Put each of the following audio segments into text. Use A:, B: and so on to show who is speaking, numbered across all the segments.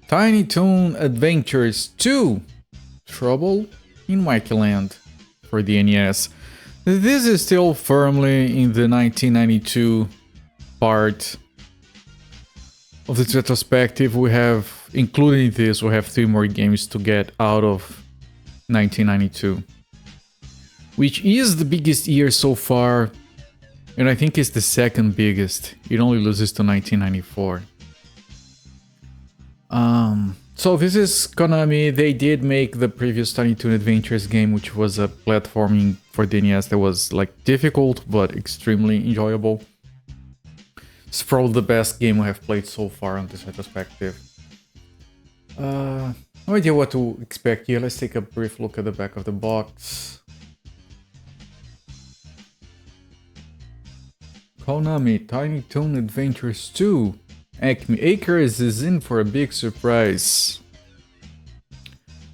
A: Tiny Toon Adventures 2 Trouble in Wackyland for the NES. This is still firmly in the 1992 part of this retrospective. We have, including this, we have 3 more games to get out of 1992, which is the biggest year so far, and I think it's the second biggest. It only loses to 1994. So this is Konami. They did make the previous Tiny Toon Adventures game, which was a platforming for the NES that was like difficult but extremely enjoyable. It's probably the best game I have played so far on this retrospective. No idea what to expect here. Let's take a brief look at the back of the box. Konami Tiny Toon Adventures 2. Acme Acres is in for a big surprise.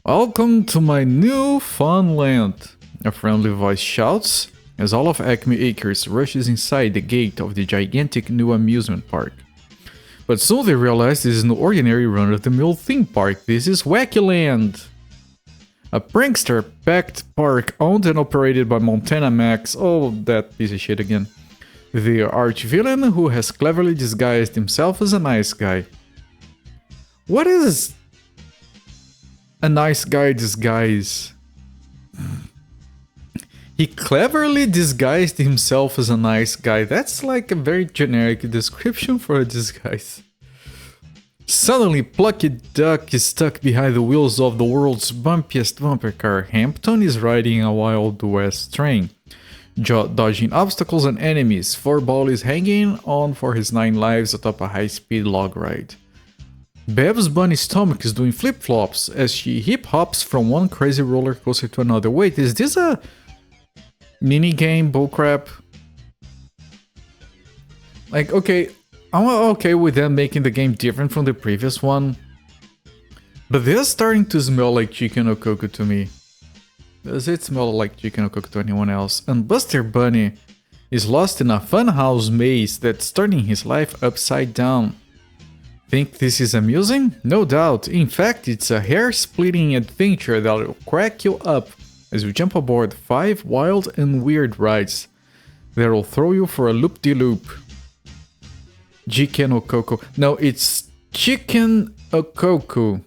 A: Welcome to my new fun land, a friendly voice shouts as all of Acme Acres rushes inside the gate of the gigantic new amusement park. But soon they realize this is no ordinary run-of-the-mill theme park. This is Wackyland, a prankster-packed park owned and operated by Montana Max. Oh, that piece of shit again. The arch-villain who has cleverly disguised himself as a nice guy. What is a nice guy disguise? He cleverly disguised himself as a nice guy. That's like a very generic description for a disguise. Suddenly, Plucky Duck is stuck behind the wheels of the world's bumpiest bumper car. Hampton is riding a Wild West train, dodging obstacles and enemies. Furball is hanging on for his 9 lives atop a high-speed log ride. Bev's bunny stomach is doing flip-flops as she hip-hops from one crazy roller coaster to another. Wait, is this a minigame bullcrap? Like, okay, I'm okay with them making the game different from the previous one, but this is starting to smell like Chicken no Coco to me. Does it smell like Chicken no Coco to anyone else? And Buster Bunny is lost in a funhouse maze that's turning his life upside down. Think this is amusing? No doubt. In fact, it's a hair-splitting adventure that'll crack you up as you jump aboard 5 wild and weird rides that'll throw you for a loop-de-loop. Chicken no Coco. No, it's Chicken no Coco,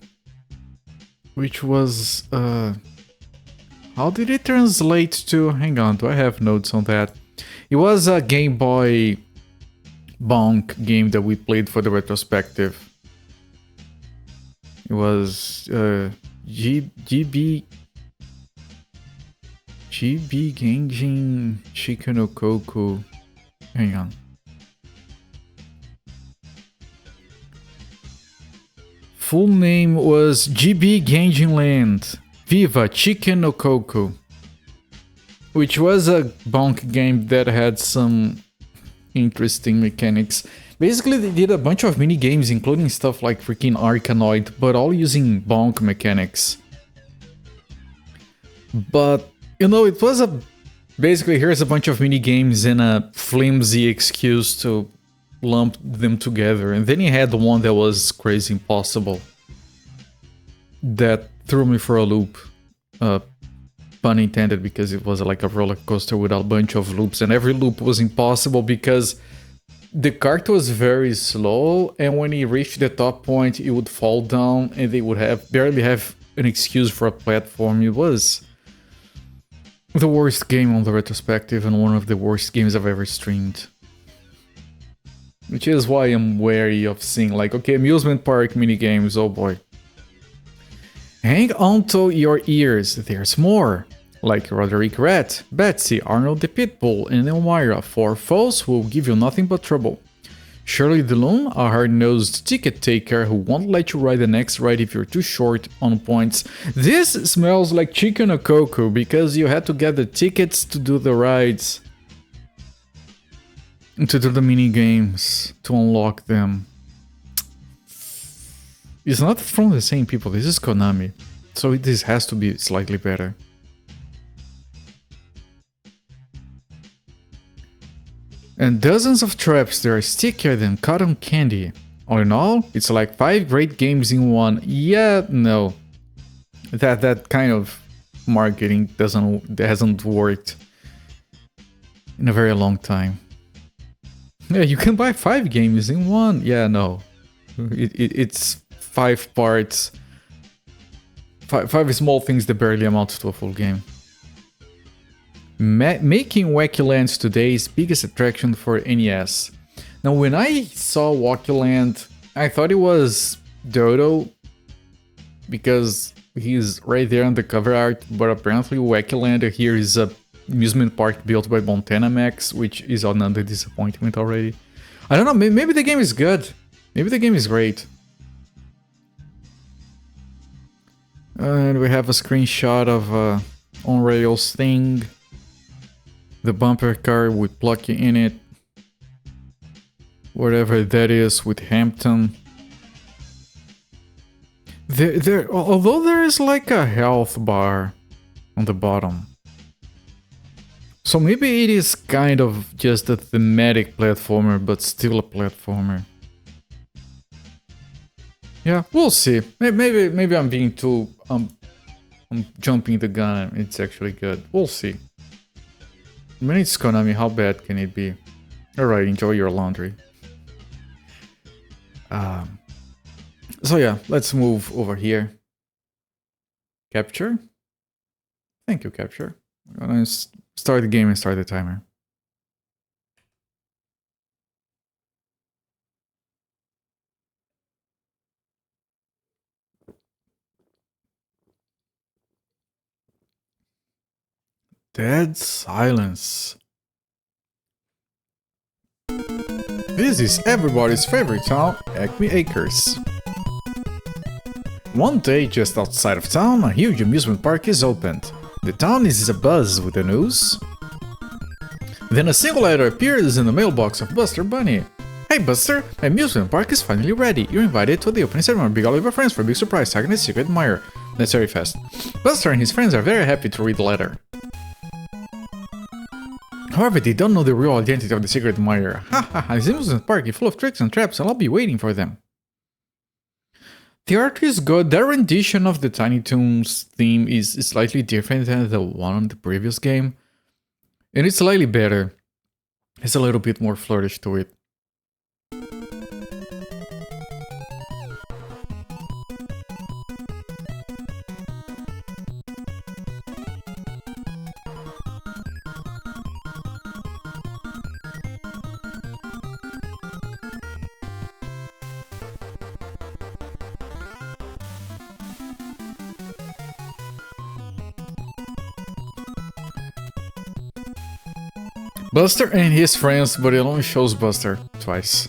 A: which was how did it translate to? Hang on, do I have notes on that? It was a Game Boy Bonk game that we played for the retrospective. It was GB Genjin Chicken no Coco. Hang on. Full name was GB Genjin Land Viva Chicken no Coco, which was a bonk game that had some interesting mechanics. Basically, they did a bunch of mini games, including stuff like freaking Arkanoid, but all using bonk mechanics. But, you know, it was basically, here's a bunch of mini games and a flimsy excuse to lump them together. And then you had the one that was crazy impossible, that threw me for a loop, pun intended, because it was like a roller coaster with a bunch of loops, and every loop was impossible because the cart was very slow, and when it reached the top point it would fall down and they would barely have an excuse for a platform. It was the worst game on the retrospective and one of the worst games I've ever streamed, which is why I'm wary of seeing like, okay, amusement park minigames, oh boy. Hang on to your ears, there's more. Like Roderick Rat, Betsy, Arnold the Pitbull, and Elmira, 4 foes who will give you nothing but trouble. Shirley the Loon, a hard-nosed ticket taker who won't let you ride the next ride if you're too short on points. This smells like Chicken no Coco because you had to get the tickets to do the rides, to do the mini games, to unlock them. It's not from the same people, this is Konami, so this has to be slightly better. And dozens of traps that are stickier than cotton candy. All in all, it's like 5 great games in one. Yeah, no. That kind of marketing hasn't worked in a very long time. Yeah, you can buy 5 games in one. Yeah, no. It's 5 parts. 5 small things that barely amount to a full game. Making Wackyland today's biggest attraction for NES. Now, when I saw Wackyland, I thought it was Dodo because he's right there on the cover art, but apparently Wackyland here is a amusement park built by Montana Max, which is another disappointment already. I don't know, maybe the game is good. Maybe the game is great. And we have a screenshot of a on-rails thing. The bumper car with Plucky in it. Whatever that is with Hampton. Although there is like a health bar on the bottom. So maybe it is kind of just a thematic platformer, but still a platformer. Yeah, we'll see. Maybe I'm being too... I'm jumping the gun. It's actually good. We'll see. I mean, it's Konami. How bad can it be? Alright, enjoy your laundry. So yeah, let's move over here. Capture. Thank you, Capture. I'm gonna start the game and start the timer. Dead silence. This is everybody's favorite town, Acme Acres. One day, just outside of town, a huge amusement park is opened. The town is abuzz with the news. Then a single letter appears in the mailbox of Buster Bunny. Hey Buster, my amusement park is finally ready. You're invited to the opening ceremony. Big all of your friends for a big surprise, talking a secret admirer. That's very fast. Buster and his friends are very happy to read the letter. However, they don't know the real identity of the secret admirer. Haha, this amusement park is full of tricks and traps and I'll be waiting for them. The art is good. Their rendition of the Tiny Toons theme is slightly different than the one on the previous game. And it's slightly better. It's a little bit more flourish to it. Buster and his friends, but it only shows Buster twice.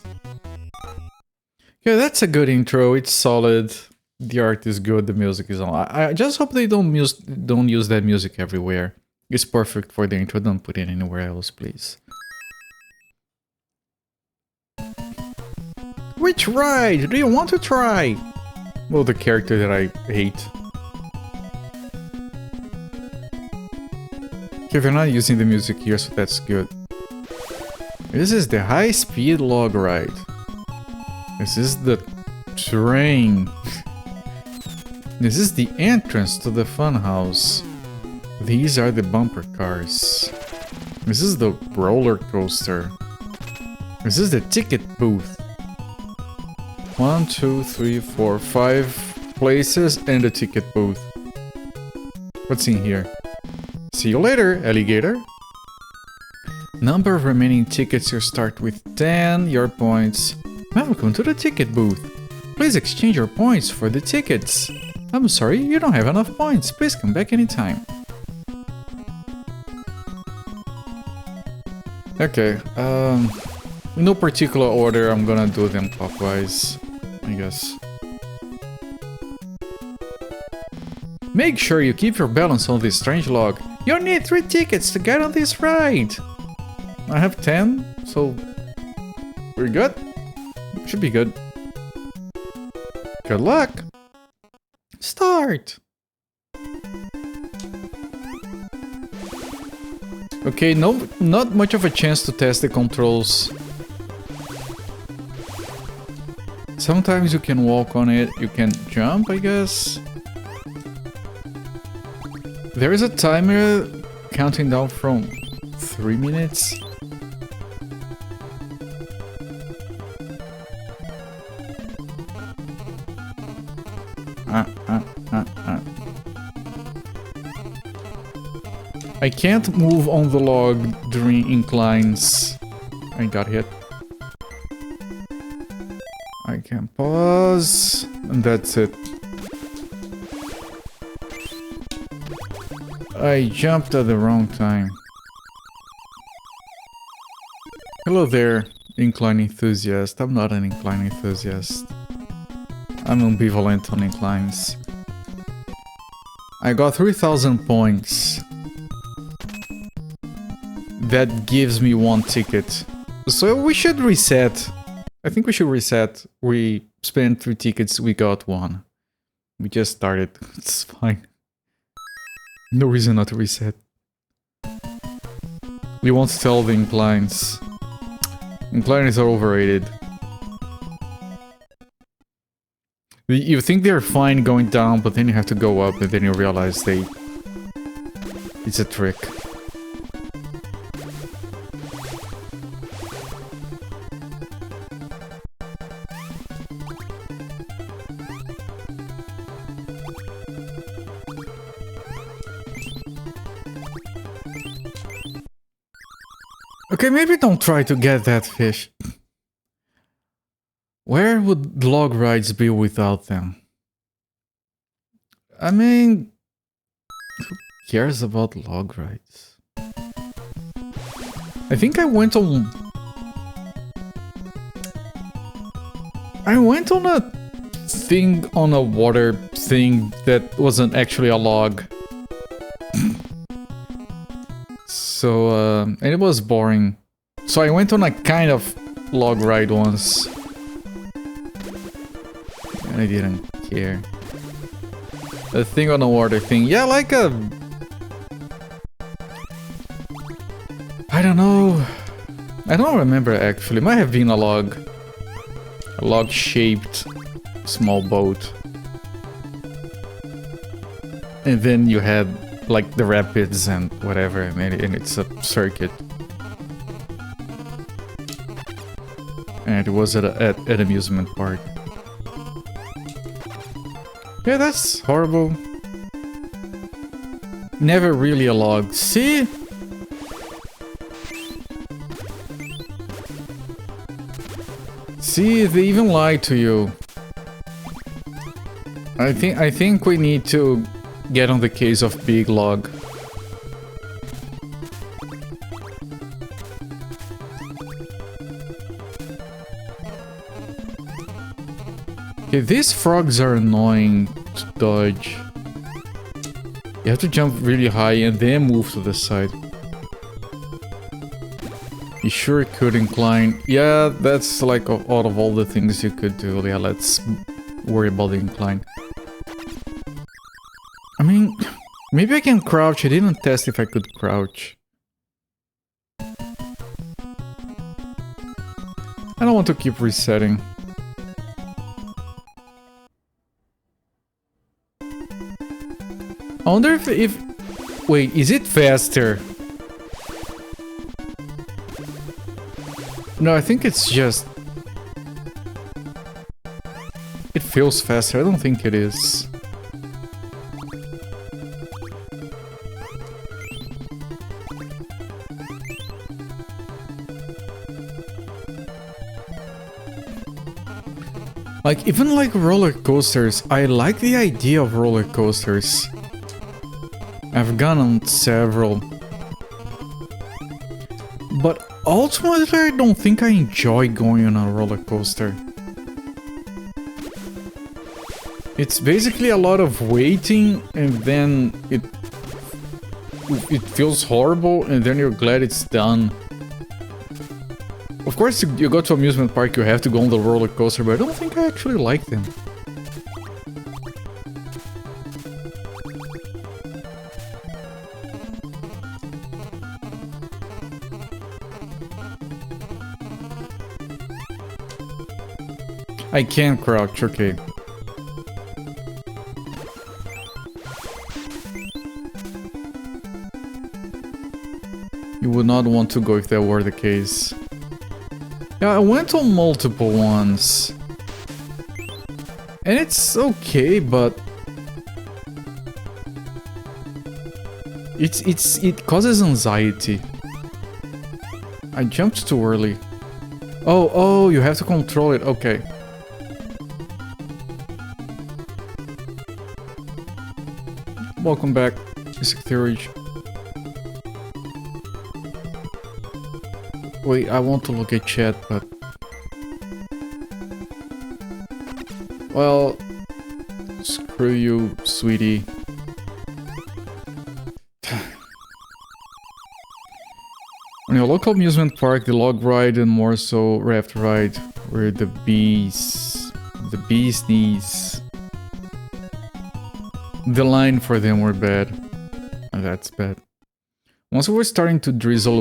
A: Yeah, that's a good intro. It's solid. The art is good. The music is on. I just hope they don't use that music everywhere. It's perfect for the intro. Don't put it anywhere else, please. Which ride do you want to try? Well, the character that I hate. Okay, they're not using the music here, so that's good. This is the high-speed log ride. This is the train. This is the entrance to the funhouse. These are the bumper cars. This is the roller coaster. This is the ticket booth. 1, 2, 3, 4, 5 places and a ticket booth. What's in here? See you later, alligator. Number of remaining tickets, you start with 10, your points. Welcome to the ticket booth. Please exchange your points for the tickets. I'm sorry, you don't have enough points. Please come back anytime. Okay, in no particular order, I'm gonna do them clockwise, I guess. Make sure you keep your balance on this strange log. You need 3 tickets to get on this ride. I have 10, so we're good. Should be good. Good luck. Start. Okay, not much of a chance to test the controls. Sometimes you can walk on it, you can jump, I guess. There is a timer counting down from 3 minutes. I can't move on the log during inclines. I got hit. I can pause, and that's it. I jumped at the wrong time. Hello there, incline enthusiast. I'm not an incline enthusiast. I'm ambivalent on inclines. I got 3,000 points. That gives me 1 ticket. So we should reset. I think we should reset. We spent 3 tickets, we got 1. We just started. It's fine. No reason not to reset. We won't tell the inclines. Inclines are overrated. You think they're fine going down, but then you have to go up and then you realize it's a trick. Okay, maybe don't try to get that fish. Where would log rides be without them? I mean, who cares about log rides? I think I went on a thing on a water thing that wasn't actually a log. So, and it was boring. So I went on a kind of log ride once. And I didn't care. The thing on the water thing. Yeah, like a... I don't know. I don't remember actually. It might have been a log. A log-shaped small boat. And then you had like the rapids and whatever, and it's a circuit. And it was at an amusement park. Yeah, that's horrible. Never really a log. See? See, they even lied to you. I think we need to get on the case of big log. Okay, these frogs are annoying to dodge. You have to jump really high and then move to the side. You sure could incline. Yeah, that's like out of all the things you could do. Yeah, let's worry about the incline. I mean, maybe I can crouch. I didn't test if I could crouch. I don't want to keep resetting. I wonder if... Wait, is it faster? No, I think it's just... It feels faster. I don't think it is. Like, even like roller coasters, I like the idea of roller coasters. I've gone on several. But ultimately, I don't think I enjoy going on a roller coaster. It's basically a lot of waiting, and then it feels horrible, and then you're glad it's done. Of course, you go to amusement park, you have to go on the roller coaster, but I don't think I actually like them. I can crouch, okay. You would not want to go if that were the case. Yeah, I went on multiple ones. And it's okay, but... It causes anxiety. I jumped too early. Oh, you have to control it, okay. Welcome back, Mr. Theory. Wait, I want to look at chat, but... Well... Screw you, sweetie. On your local amusement park, the log ride and more so raft ride were the bees knees. The line for them were bad. And that's bad. Once we were starting to drizzle,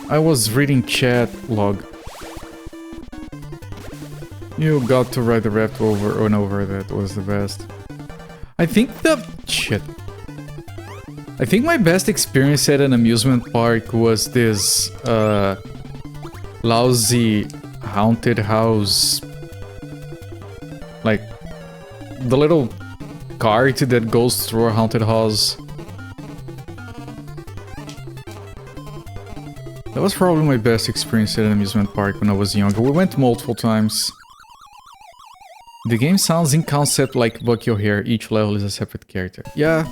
A: I was reading chat log. You got to ride the raft over and over, that was the best. I think I think my best experience at an amusement park was this lousy haunted house. Like the little cart that goes through a haunted house. That was probably my best experience at an amusement park when I was younger. We went multiple times. The game sounds in concept like Bucky O'Hare. Each level is a separate character. Yeah.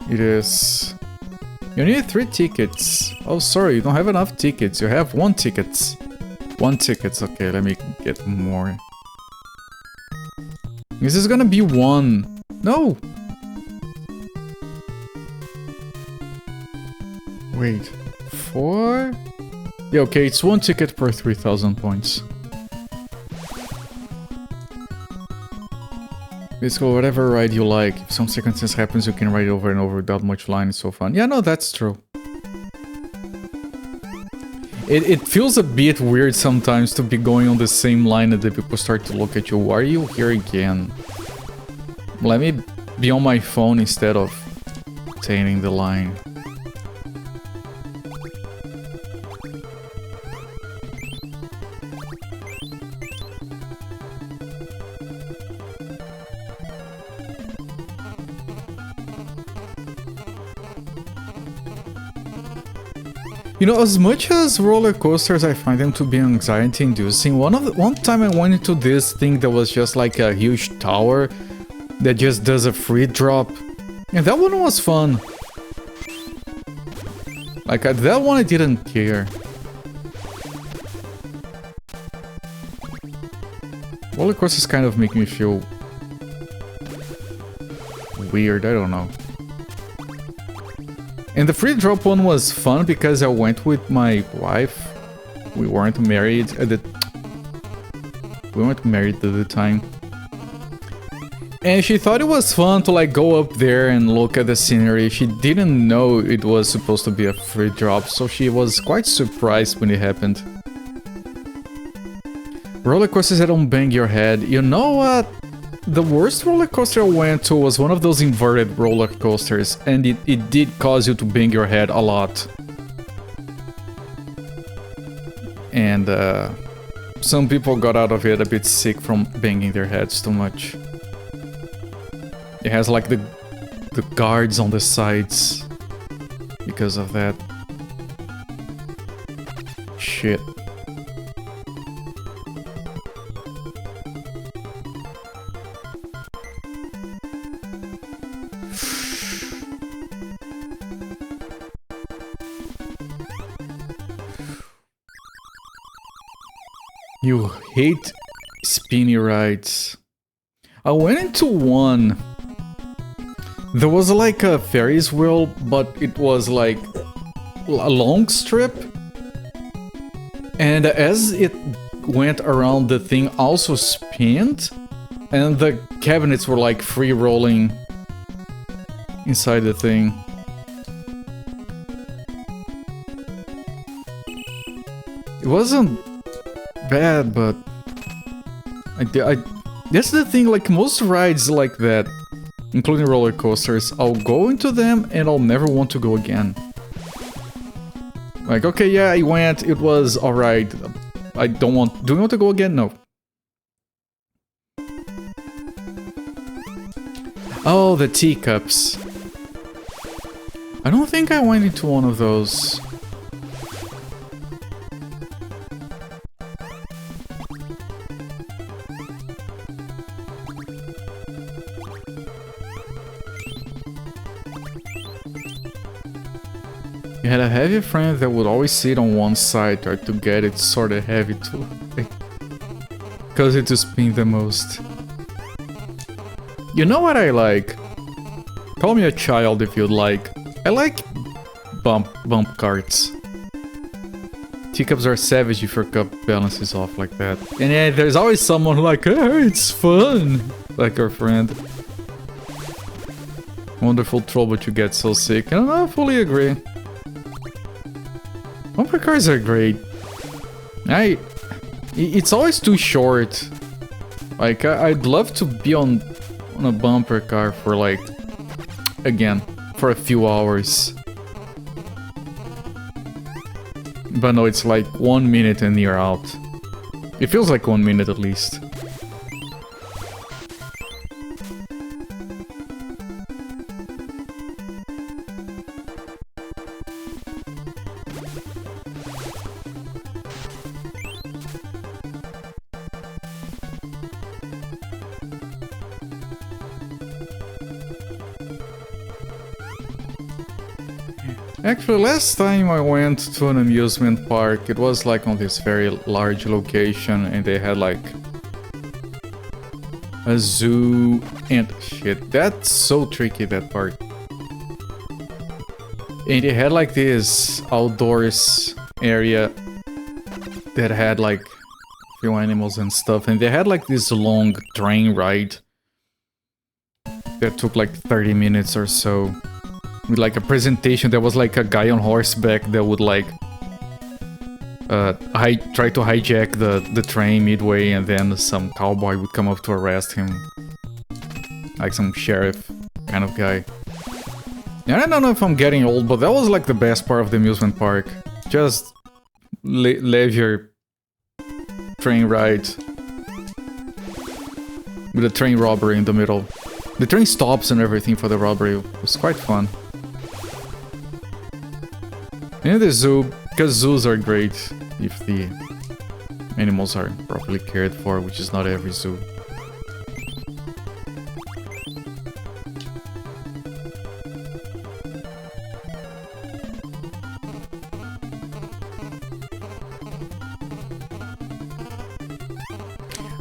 A: It is. You need 3 tickets. Oh, sorry, you don't have enough tickets. You have 1 ticket. 1 ticket. Okay, let me get more. This is gonna be 1. No! Wait. 4? Yeah, okay, it's 1 ticket per 3,000 points. Basically, whatever ride you like. If some circumstance happens, you can ride over and over without much line. It's so fun. Yeah, no, that's true. It feels a bit weird sometimes to be going on the same line and the people start to look at you. Why are you here again? Let me be on my phone instead of attaining the line. You know, as much as roller coasters, I find them to be anxiety-inducing. One time I went into this thing that was just like a huge tower that just does a free drop, and that one was fun. Like that one I didn't care. Roller coasters kind of make me feel weird. I don't know. And the free drop one was fun because I went with my wife. We weren't married at the time. And she thought it was fun to like go up there and look at the scenery. She didn't know it was supposed to be a free drop, so she was quite surprised when it happened. Roller coasters that don't bang your head. You know what? The worst roller coaster I went to was one of those inverted roller coasters, and it did cause you to bang your head a lot. And some people got out of it a bit sick from banging their heads too much. It has like the guards on the sides because of that. Shit. You hate spinny rides. I went into one. There was like a Ferris wheel, but it was like a long strip. And as it went around, the thing also spinned. And the cabinets were like free rolling inside the thing. It wasn't bad, but that's the thing, like most rides like that, including roller coasters, I'll go into them and I'll never want to go again. Like, okay, yeah, I went, it was alright. I don't want... Do you want to go again? No. Oh, the teacups. I don't think I went into one of those. You had a heavy friend that would always sit on one side, try to get it sort of heavy too. Cause it to spin the most. You know what I like? Call me a child if you'd like. I like bump carts. Teacups are savage if your cup balances off like that. And yeah, there's always someone like, hey, it's fun! Like our friend. Wonderful troll, but you get so sick. And I fully agree. Bumper cars are great. It's always too short. Like, I'd love to be on a bumper car for like, again, for a few hours. But no, it's like 1 minute and you're out. It feels like 1 minute at least. Actually, last time I went to an amusement park, it was like on this very large location and they had like a zoo and shit. That's so tricky, that part. And they had like this outdoors area that had like a few animals and stuff, and they had like this long train ride that took like 30 minutes or so. With like a presentation, there was like a guy on horseback that would like try to hijack the train midway, and then some cowboy would come up to arrest him. Like some sheriff kind of guy. And I don't know if I'm getting old, but that was like the best part of the amusement park. Just leisure train ride. With a train robbery in the middle. The train stops and everything for the robbery. It was quite fun. And the zoo, because zoos are great if the animals are properly cared for, which is not every zoo.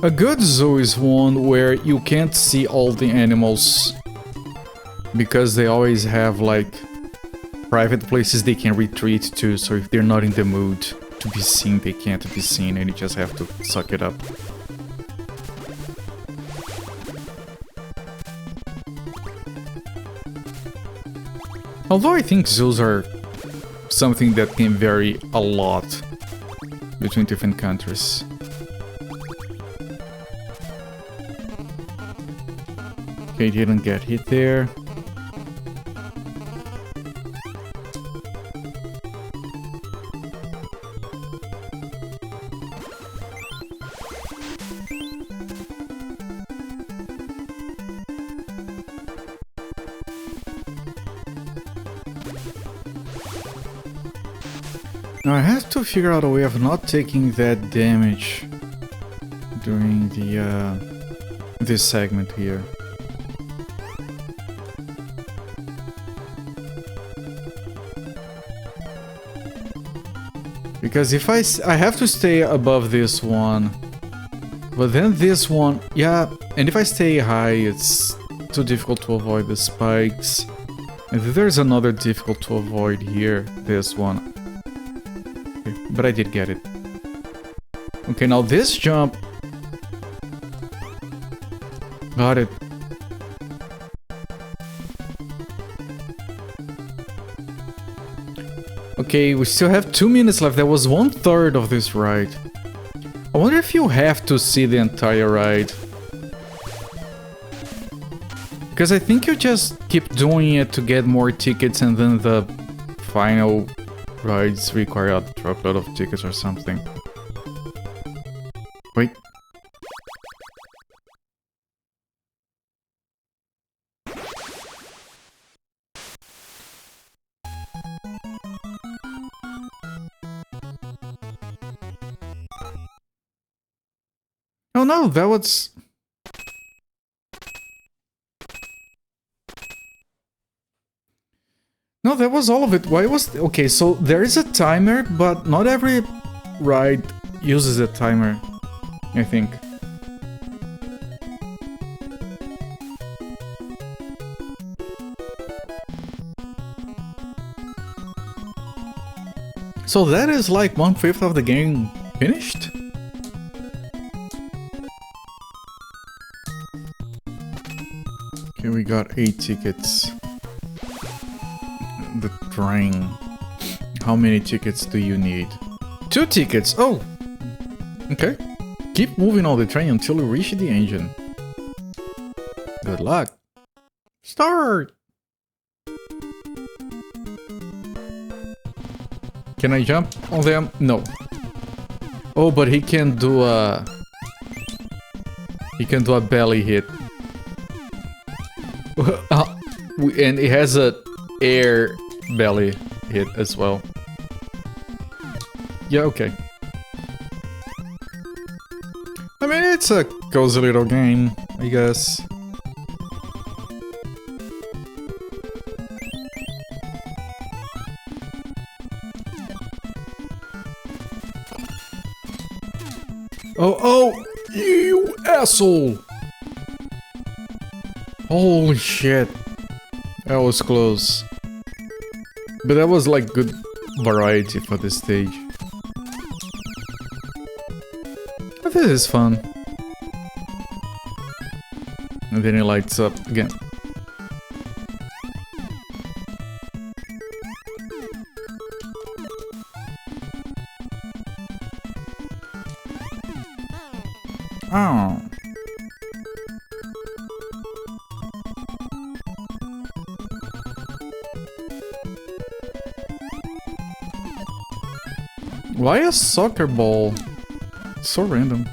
A: A good zoo is one where you can't see all the animals because they always have like private places they can retreat to, so if they're not in the mood to be seen, they can't be seen and you just have to suck it up. Although I think zoos are something that can vary a lot between different countries. Okay, didn't get hit there. Now I have to figure out a way of not taking that damage during the this segment here. Because if I have to stay above this one, but then this one, yeah, and if I stay high, it's too difficult to avoid the spikes. And there's another difficult to avoid here, this one. Okay, but I did get it. Okay, now this jump. Got it. Okay, Okay, we still have 2 minutes left. That was 1/3 of this ride. I wonder if you have to see the entire ride. Because I think you just keep doing it to get more tickets and then the final rides require a truckload of tickets or something. Wait. Oh no, that was... No, that was all of it. Why was... Okay, so there is a timer, but not every ride uses a timer, I think. So that is like 1/5 of the game finished? Okay, we got 8 tickets. The train. How many tickets do you need? 2 tickets! Oh! Okay. Keep moving on the train until you reach the engine. Good luck. Start! Can I jump on them? No. Oh, but he can do a... He can do a belly hit. And it has a air belly hit as well. Yeah, okay. I mean, it's a cozy little game, I guess. Oh, you asshole! Holy shit. That was close. But that was like good variety for this stage. But this is fun. And then it lights up again. Oh. Why a soccer ball? It's so random.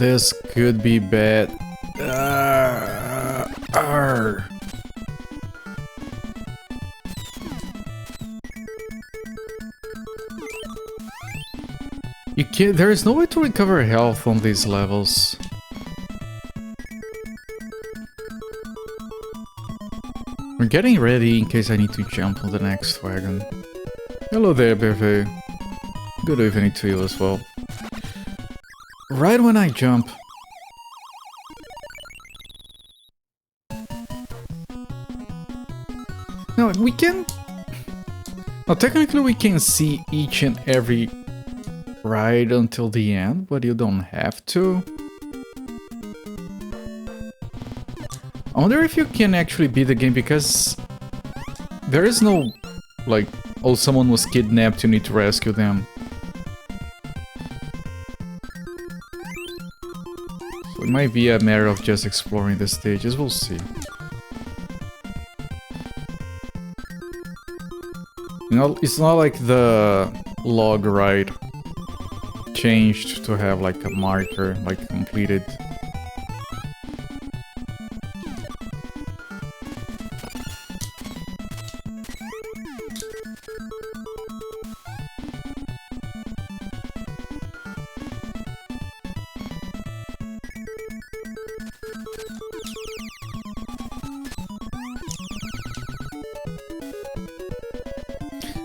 A: This could be bad. You can't. There is no way to recover health on these levels. I'm getting ready in case I need to jump on the next wagon. Hello there, Beve. Good evening to you as well. Right when I jump. No, we can... Now, technically we can see each and every ride until the end, but you don't have to. I wonder if you can actually beat the game, because there is no, like, oh, someone was kidnapped, you need to rescue them. So it might be a matter of just exploring the stages, we'll see. You know, it's not like the log ride changed to have like a marker, like completed.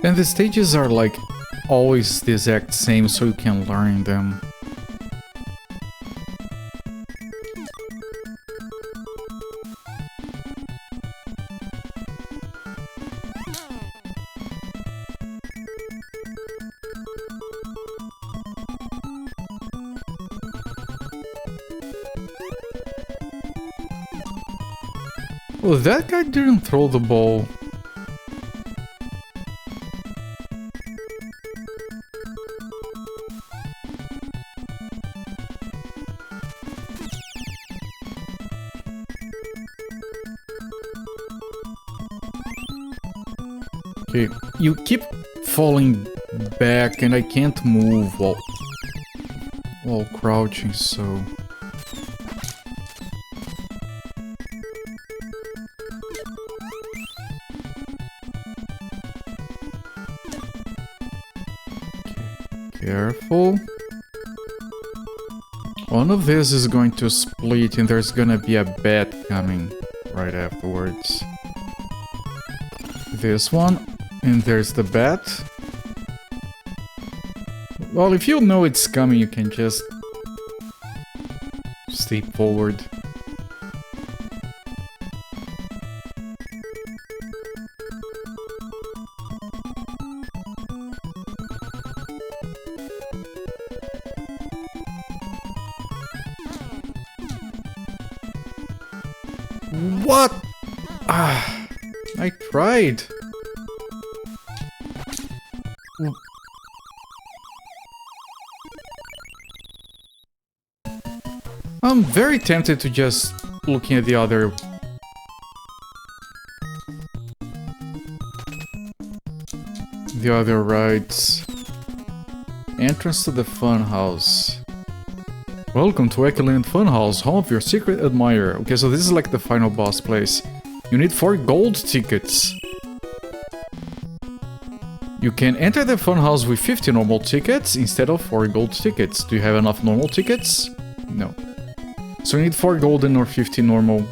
A: And the stages are like always the exact same, so you can learn them. Well, that guy didn't throw the ball. Okay, you keep falling back and I can't move while crouching, so... Careful. One of these is going to split and there's gonna be a bat coming right afterwards. This one, and there's the bat. Well, if you know it's coming, you can just stay forward. What? Ah, I tried. I'm very tempted to just looking at the other rides. Entrance to the funhouse. Welcome to Wackyland Funhouse, home of your secret admirer. Okay, so this is like the final boss place. You need 4 gold tickets. You can enter the funhouse with 50 normal tickets instead of 4 gold tickets. Do you have enough normal tickets? No. So you need 4 golden or 50 normal.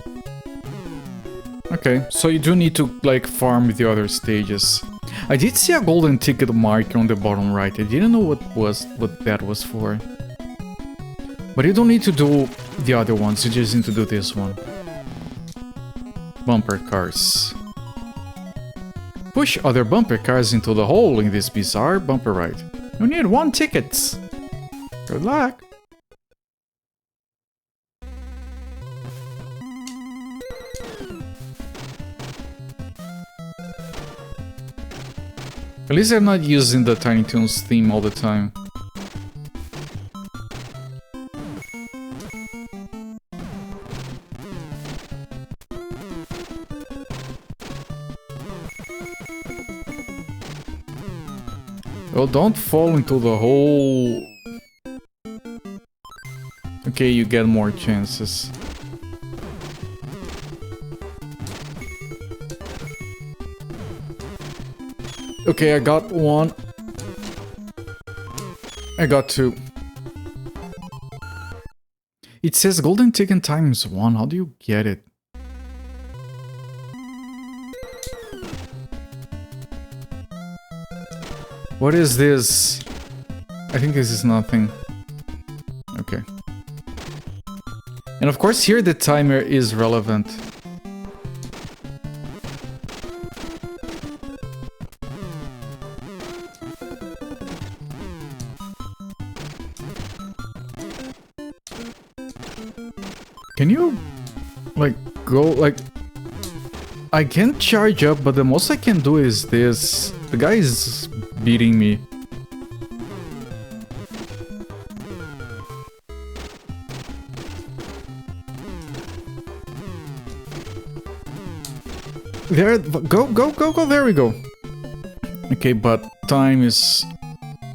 A: Okay, so you do need to like farm the other stages. I did see a golden ticket marker on the bottom right. I didn't know what that was for. But you don't need to do the other ones, you just need to do this one. Bumper cars. Push other bumper cars into the hole in this bizarre bumper ride. You need 1 ticket. Good luck. At least they're not using the Tiny Toons theme all the time. Oh, don't fall into the hole. Okay, you get more chances. Okay, I got 1. I got 2. It says golden ticket times 1. How do you get it? What is this? I think this is nothing. Okay. And of course here the timer is relevant. Can you like go like I can charge up, but the most I can do is this. The guy is beating me. There, go, there we go. Okay, but time is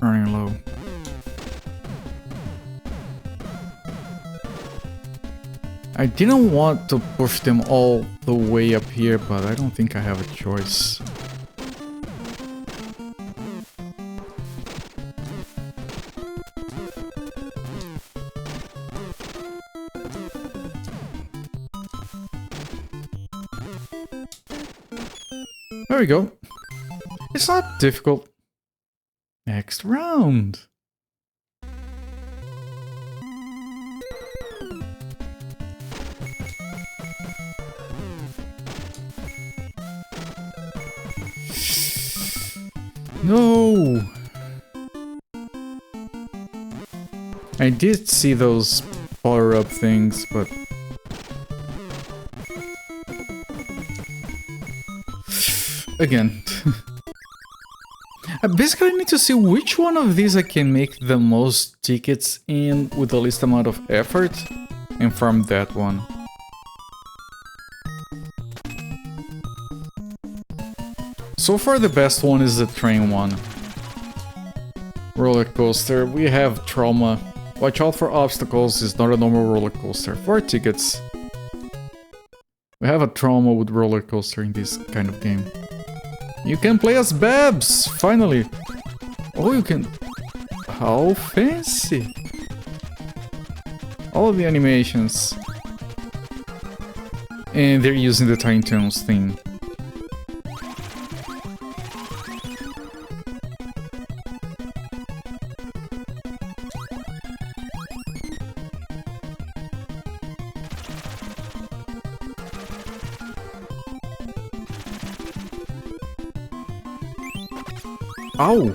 A: running low. I didn't want to push them all the way up here, but I don't think I have a choice. There we go. It's not difficult. Next round. No! I did see those power-up things, but... again. Basically, I need to see which one of these I can make the most tickets in with the least amount of effort and farm that one. So far, the best one is the train one. Roller coaster, we have trauma. Watch out for obstacles, it's not a normal roller coaster. 4 tickets. We have a trauma with roller coaster in this kind of game. You can play as Babs, finally. Oh, you can... How fancy. All of the animations. And they're using the Tiny Toons theme. Ow!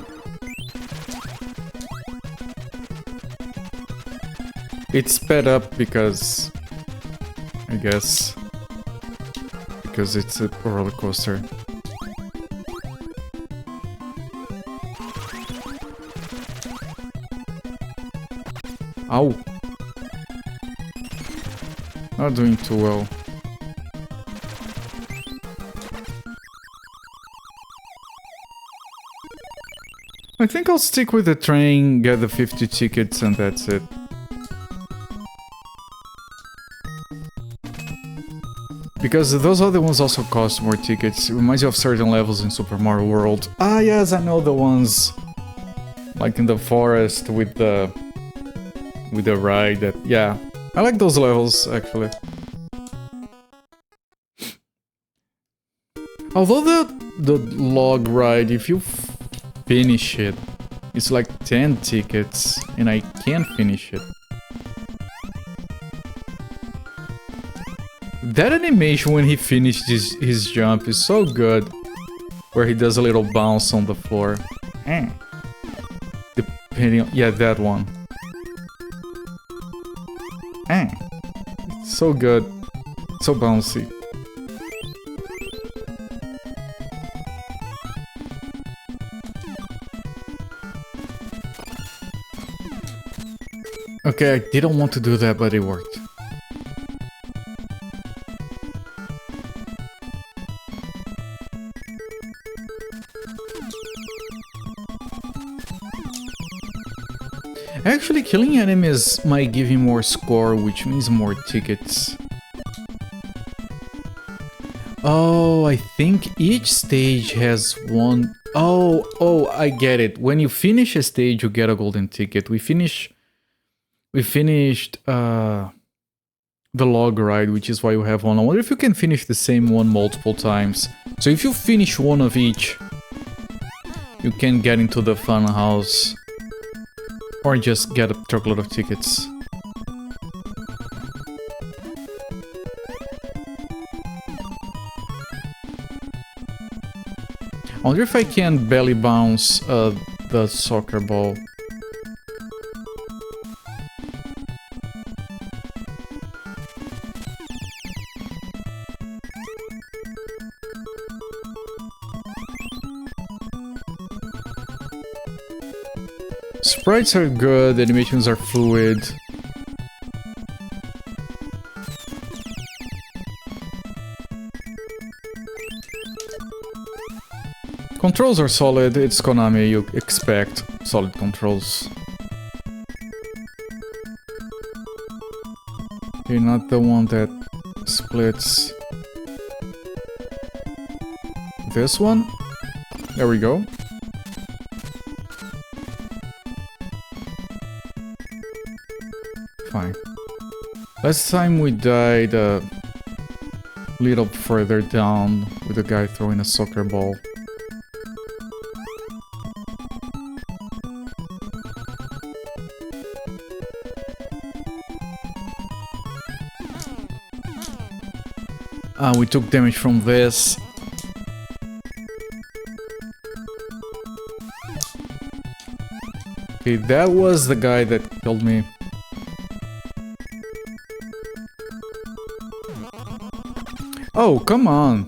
A: It's sped up because... I guess... Because it's a roller coaster. Ow! Not doing too well. I think I'll stick with the train, get the 50 tickets, and that's it. Because those other ones also cost more tickets. It reminds you of certain levels in Super Mario World. Ah, yes, I know the ones. Like in the forest with the ride. That, yeah, I like those levels actually. Although the log ride, if you finish it, it's like 10 tickets, and I can't finish it. That animation when he finished his jump is so good, where he does a little bounce on the floor. Depending on, yeah, that one. It's so good, so bouncy. Okay, I didn't want to do that, but it worked. Actually, killing enemies might give you more score, which means more tickets. Oh, I think each stage has one... Oh, I get it. When you finish a stage, you get a golden ticket. We finished the log ride, which is why you have one. I wonder if you can finish the same one multiple times. So if you finish one of each, you can get into the fun house. Or just get a truckload of tickets. I wonder if I can belly bounce the soccer ball. Sprites are good, animations are fluid. Controls are solid, it's Konami, you expect solid controls. You're not the one that splits. This one? There we go. Fine. Last time we died a little further down with a guy throwing a soccer ball. We took damage from this. Okay, that was the guy that killed me. Oh, come on.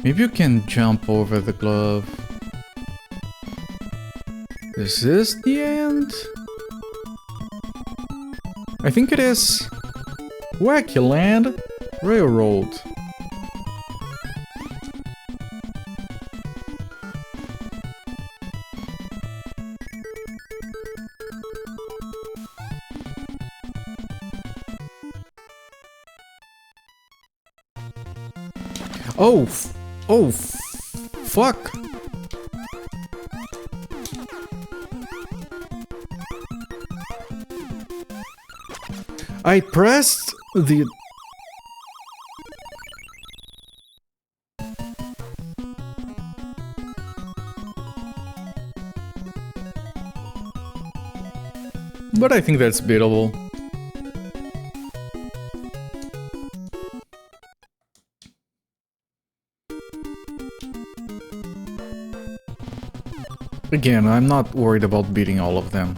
A: Maybe you can jump over the glove. Is this the end? I think it is. Wackyland Railroad. Oh, fuck. I pressed the... But I think that's beatable. Again, I'm not worried about beating all of them.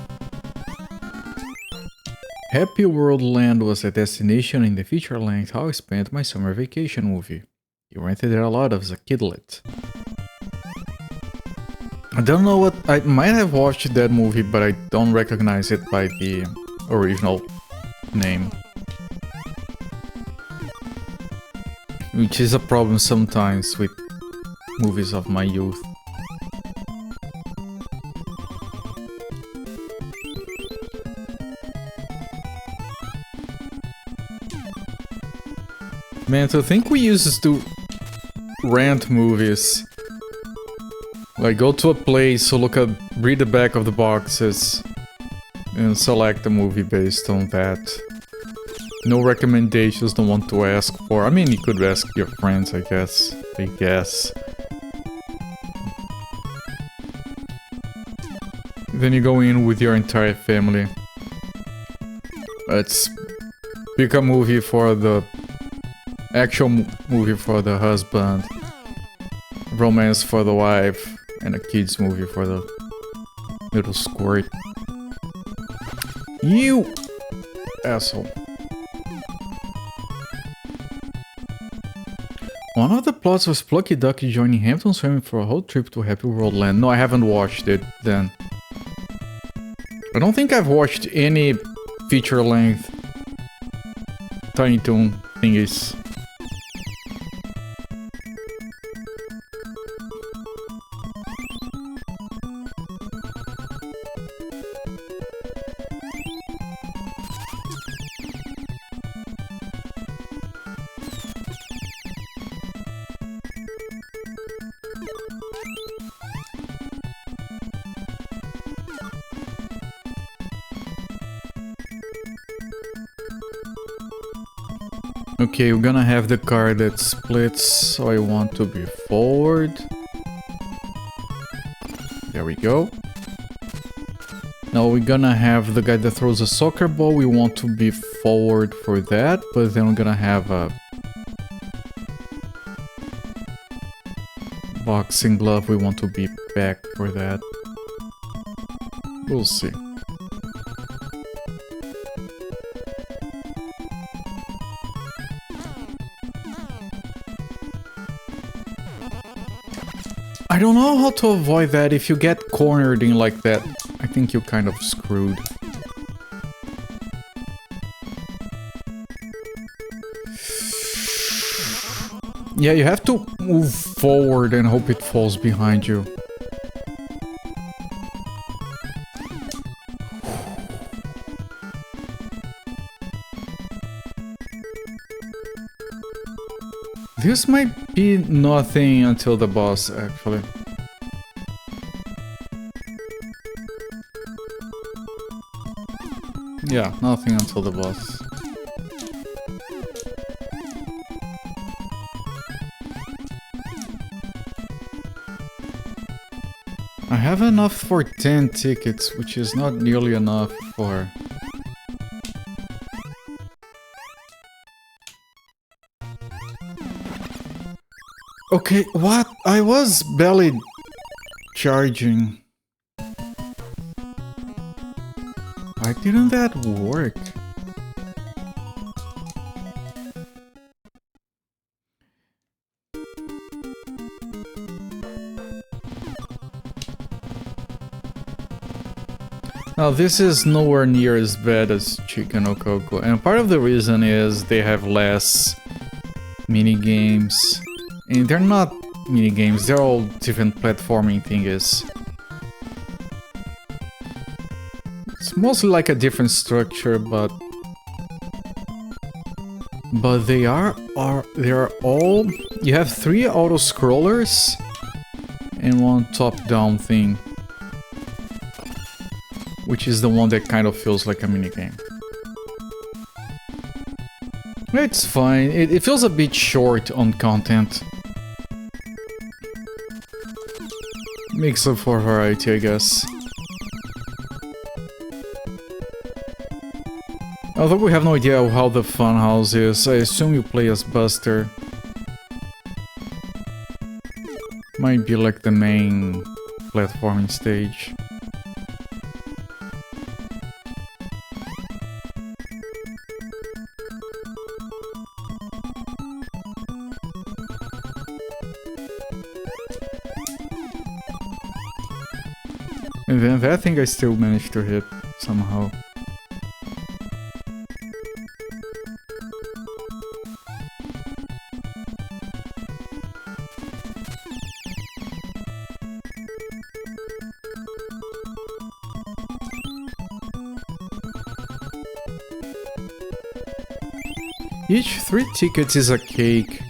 A: Happy World Land was a destination in the feature-length How I Spent My Summer Vacation movie. You rented it a lot as a kidlet. I don't know what... I might have watched that movie, but I don't recognize it by the original name. Which is a problem sometimes with movies of my youth. Man, to think we used to rent movies. Like, go to a place, read the back of the boxes, and select a movie based on that. No recommendations, no one to ask for. I mean, you could ask your friends, I guess. Then you go in with your entire family. Let's pick a movie for the... actual movie for the husband, romance for the wife, and a kids movie for the little squirt. You asshole. One of the plots was Plucky Ducky joining Hampton's family for a whole trip to Happy World Land. No, I haven't watched it then. I don't think I've watched any feature-length Tiny Toon thingies. Okay, we're gonna have the car that splits, so I want to be forward. There we go. Now we're gonna have the guy that throws a soccer ball, we want to be forward for that, but then we're gonna have a boxing glove, we want to be back for that. We'll see. I don't know how to avoid that. If you get cornered in like that, I think you're kind of screwed. Yeah, you have to move forward and hope it falls behind you. This might be nothing until the boss, actually. Yeah, nothing until the boss. I have enough for 10 tickets, which is not nearly enough for... Okay, what? I was barely charging. Why didn't that work? Now, this is nowhere near as bad as Chicken no Coco, and part of the reason is they have less mini games, and they're not mini games; they're all different platforming thingies. It's mostly like a different structure, but they are all. You have 3 auto scrollers and 1 top-down thing, which is the one that kind of feels like a minigame. It's fine. It feels a bit short on content. Makes up for variety, I guess. Although we have no idea how the funhouse is, I assume you play as Buster. Might be like the main platforming stage. And then that thing I still managed to hit somehow. Each 3 tickets is a cake.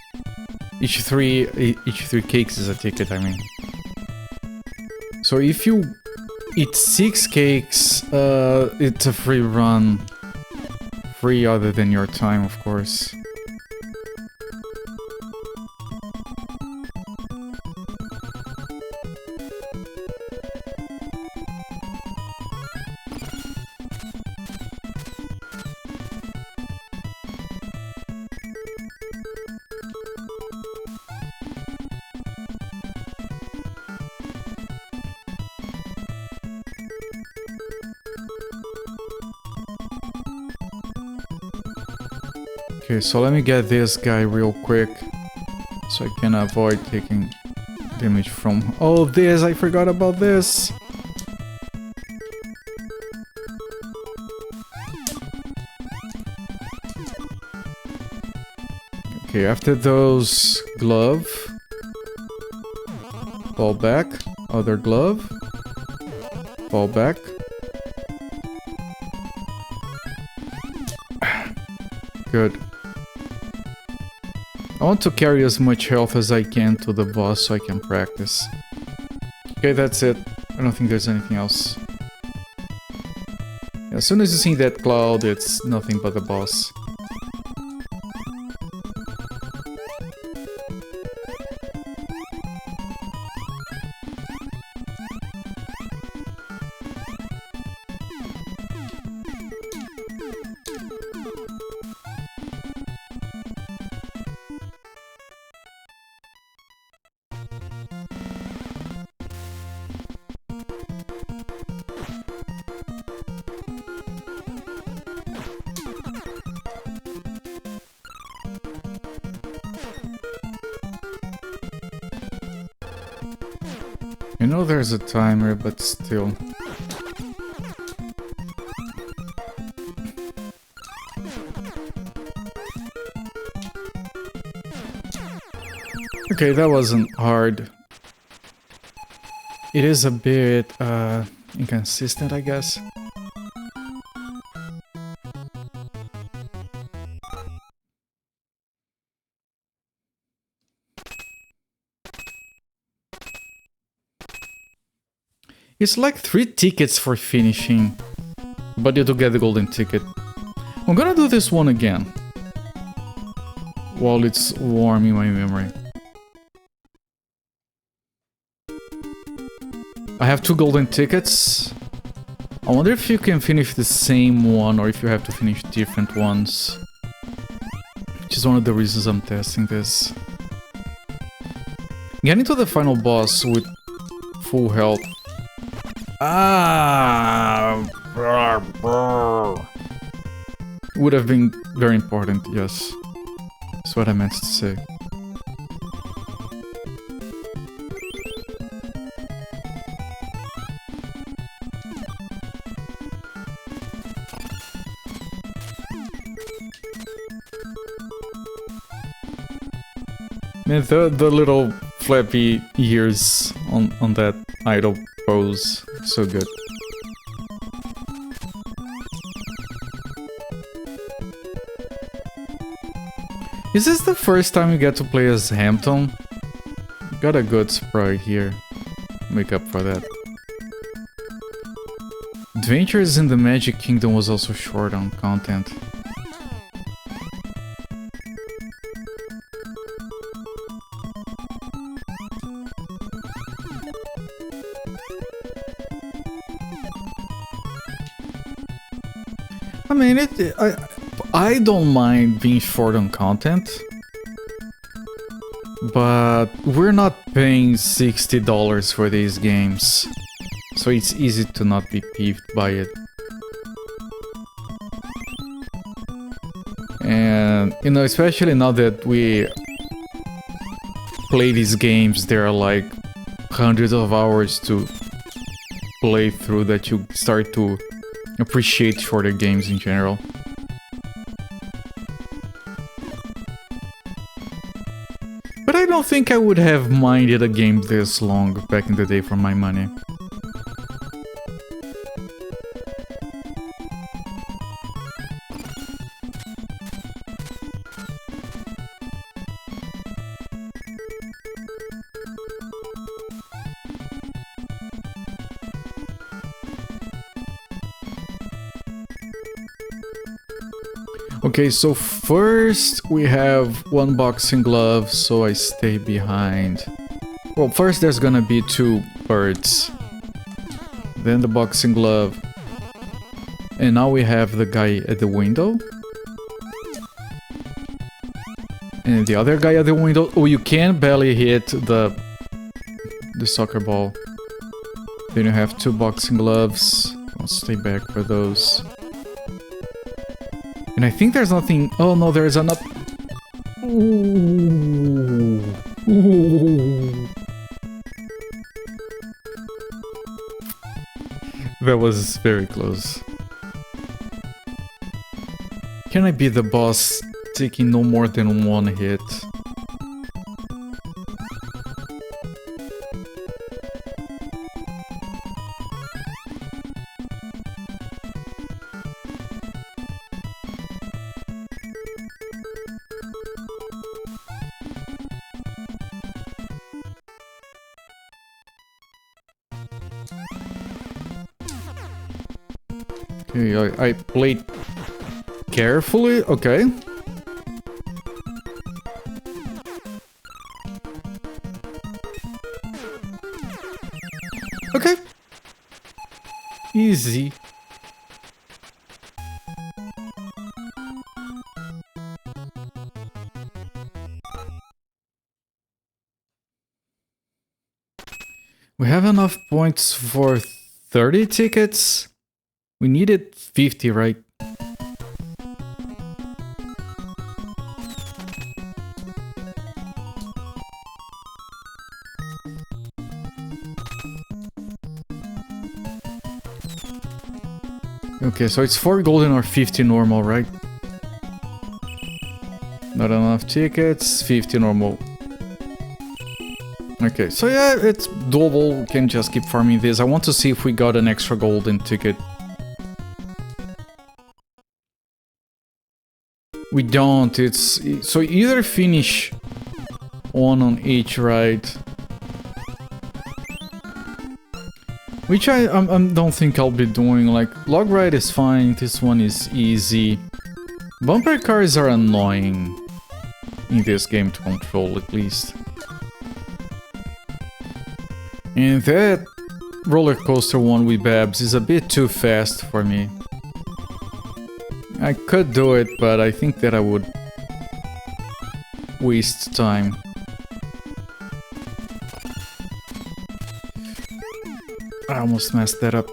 A: Each three cakes is a ticket, I mean. So if you eat 6 cakes, it's a free run. Free other than your time, of course. Okay, so let me get this guy real quick, so I can avoid taking damage from... Oh, this! I forgot about this! Okay, after those, glove. Fall back. Other glove. Fall back. Good. I want to carry as much health as I can to the boss so I can practice. Okay, that's it. I don't think there's anything else. As soon as you see that cloud, it's nothing but the boss. I know there's a timer, but still. Okay, that wasn't hard. It is a bit inconsistent, I guess. It's like 3 tickets for finishing, but you do get the golden ticket. I'm gonna do this one again, while it's warm in my memory. I have 2 golden tickets. I wonder if you can finish the same one, or if you have to finish different ones. Which is one of the reasons I'm testing this. Getting to the final boss with full health. Would have been very important, yes. That's what I meant to say. Man, the little flappy ears on that idle pose, so good. Is this the first time you get to play as Hampton? Got a good sprite here. Make up for that. Adventures in the Magic Kingdom was also short on content. I mean, I don't mind being short on content, but we're not paying $60 for these games, so it's easy to not be peeved by it. And, you know, especially now that we play these games, there are like hundreds of hours to play through that you start to appreciate shorter games in general. But I don't think I would have minded a game this long back in the day for my money. Okay, so first we have one boxing glove, so I stay behind. Well, first there's gonna be two birds. Then the boxing glove. And now we have the guy at the window. And the other guy at the window. Oh, you can barely hit the soccer ball. Then you have two boxing gloves. I'll stay back for those. And I think there's nothing... Oh no, there's another... Ooh. Ooh. That was very close. Can I be the boss taking no more than one hit? Okay, I played carefully, okay. Okay. Easy. We have enough points for 30 tickets. We needed 50, right? Okay, so it's 4 golden or 50 normal, right? Not enough tickets, 50 normal. Okay, so yeah, it's doable. We can just keep farming this. I want to see if we got an extra golden ticket. We don't, it's... So either finish one on each ride. Which I don't think I'll be doing, like, log ride is fine, this one is easy. Bumper cars are annoying in this game to control, at least. And that roller coaster one with Babs is a bit too fast for me. I could do it, but I think that I would waste time. I almost messed that up.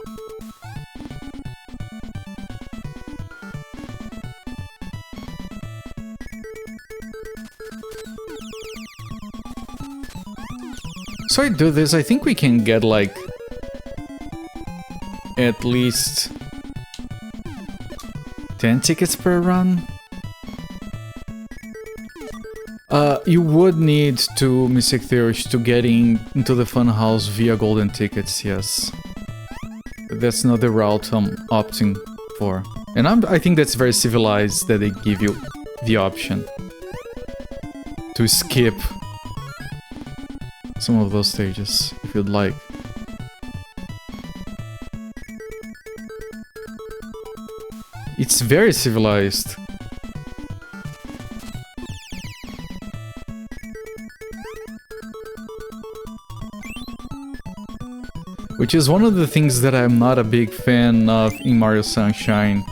A: So I do this, I think we can get like at least 10 tickets per run. You would need to Mystic Theories to get into the funhouse via golden tickets, yes. That's not the route I'm opting for. And I think that's very civilized that they give you the option to skip some of those stages, if you'd like. It's very civilized. Which is one of the things that I'm not a big fan of in Mario Sunshine.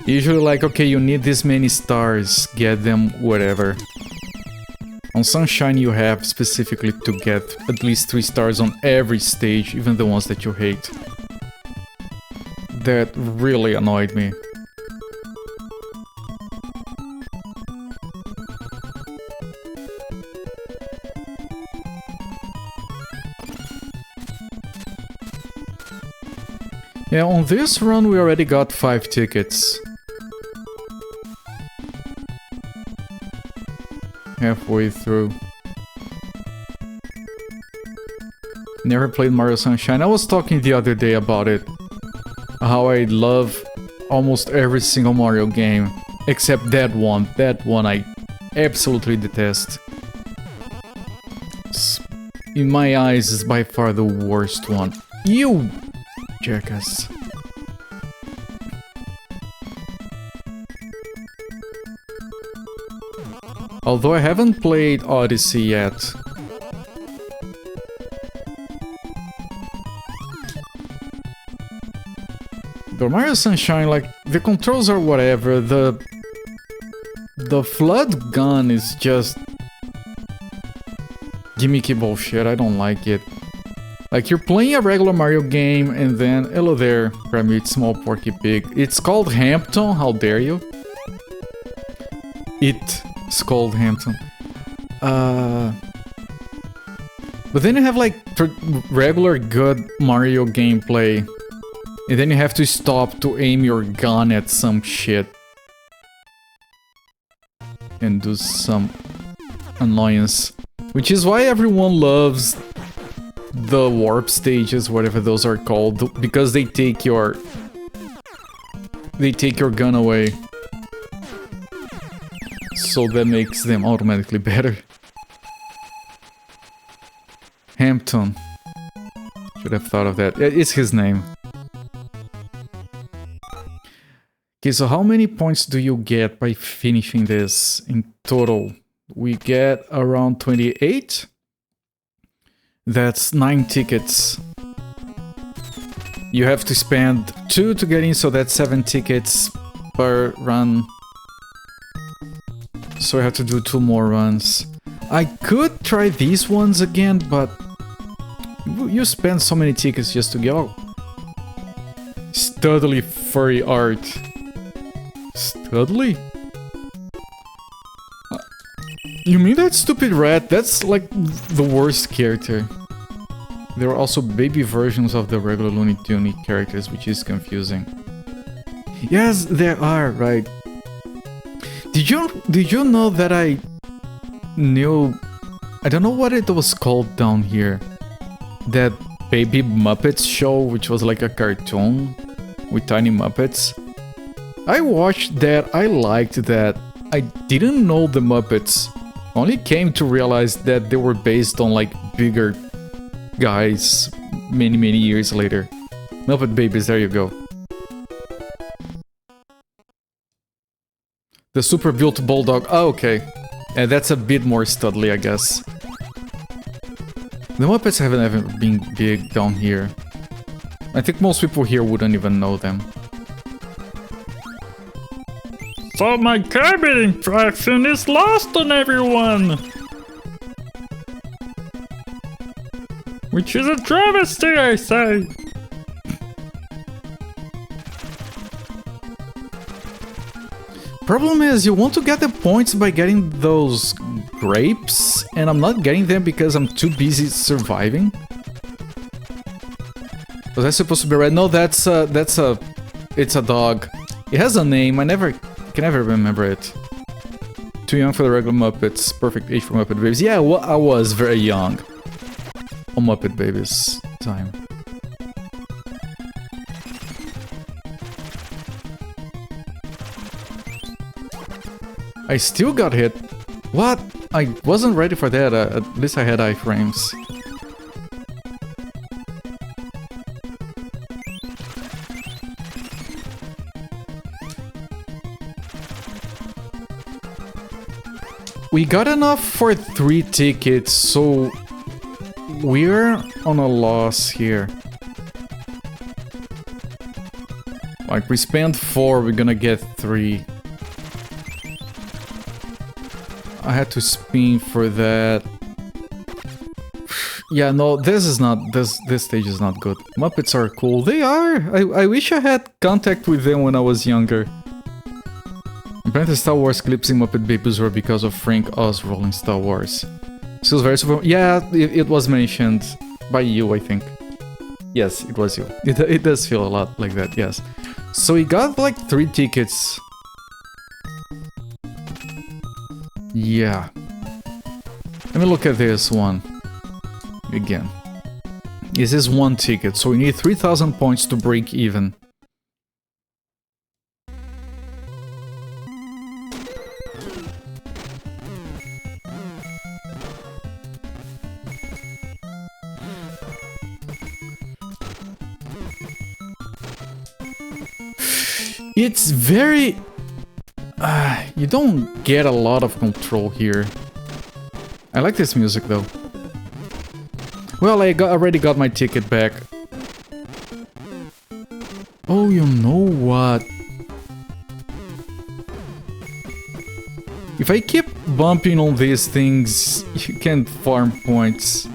A: Usually like, okay, you need this many stars, get them, whatever. On Sunshine you have specifically to get at least 3 stars on every stage, even the ones that you hate. That really annoyed me. Yeah, on this run we already got 5 tickets. Halfway through. Never played Mario Sunshine. I was talking the other day about it. How I love almost every single Mario game. Except that one. That one I absolutely detest. In my eyes, is by far the worst one. You jackass. Although I haven't played Odyssey yet. The Mario Sunshine, like, the controls are whatever, the flood gun is just gimmicky bullshit, I don't like it. Like, you're playing a regular Mario game and then, hello there, Grammy, small porky pig. It's called Hampton, how dare you? It's called Hampton. But then you have like regular good Mario gameplay. And then you have to stop to aim your gun at some shit. And do some annoyance. Which is why everyone loves the warp stages, whatever those are called, because they take your gun away. So that makes them automatically better. Hampton. Should have thought of that. It's his name. Okay, so how many points do you get by finishing this in total? We get around 28. That's 9 tickets. You have to spend 2 to get in, so that's 7 tickets per run. So I have to do 2 more runs. I could try these ones again, but you spend so many tickets just to go. Studly furry art. Studly? You mean that stupid rat? That's like the worst character. There are also baby versions of the regular Looney Tunes characters, which is confusing. Yes, there are, right. Did you know that I knew... I don't know what it was called down here. That Baby Muppets show, which was like a cartoon with tiny Muppets. I watched that, I liked that. I didn't know the Muppets. Only came to realize that they were based on like bigger guys many years later. Muppet Babies, there you go. The super built bulldog, oh, okay. Yeah, that's a bit more studly, I guess. The Muppets haven't ever been big down here. I think most people here wouldn't even know them.
B: So my Kirby impression is lost on everyone! Which is a travesty, I say!
A: Problem is, you want to get the points by getting those grapes, and I'm not getting them because I'm too busy surviving. Was that supposed to be red? No, it's a dog. It has a name, I can never remember it. too young for the regular Muppets. Perfect age for Muppet Babies. Yeah, well, I was very young on Muppet Babies time. I still got hit. What? I wasn't ready for that. At least I had iframes. We got enough for 3 tickets, so we're on a loss here. Like, we spent 4, we're gonna get 3. I had to spin for that. Yeah, no, this is not, this stage is not good. Muppets are cool. They are! I wish I had contact with them when I was younger. Apparently Star Wars clips in Muppet Babies were because of Frank Oz rolling Star Wars. Feels very super. Yeah, it was mentioned by you, I think. Yes, it was you. It does feel a lot like that, yes. So we got like 3 tickets. Yeah. Let me look at this one. Again. This is 1 ticket, so we need 3,000 points to break even. It's very... you don't get a lot of control here. I like this music though. Well, I already got my ticket back. Oh, you know what? If I keep bumping on these things, you can farm points.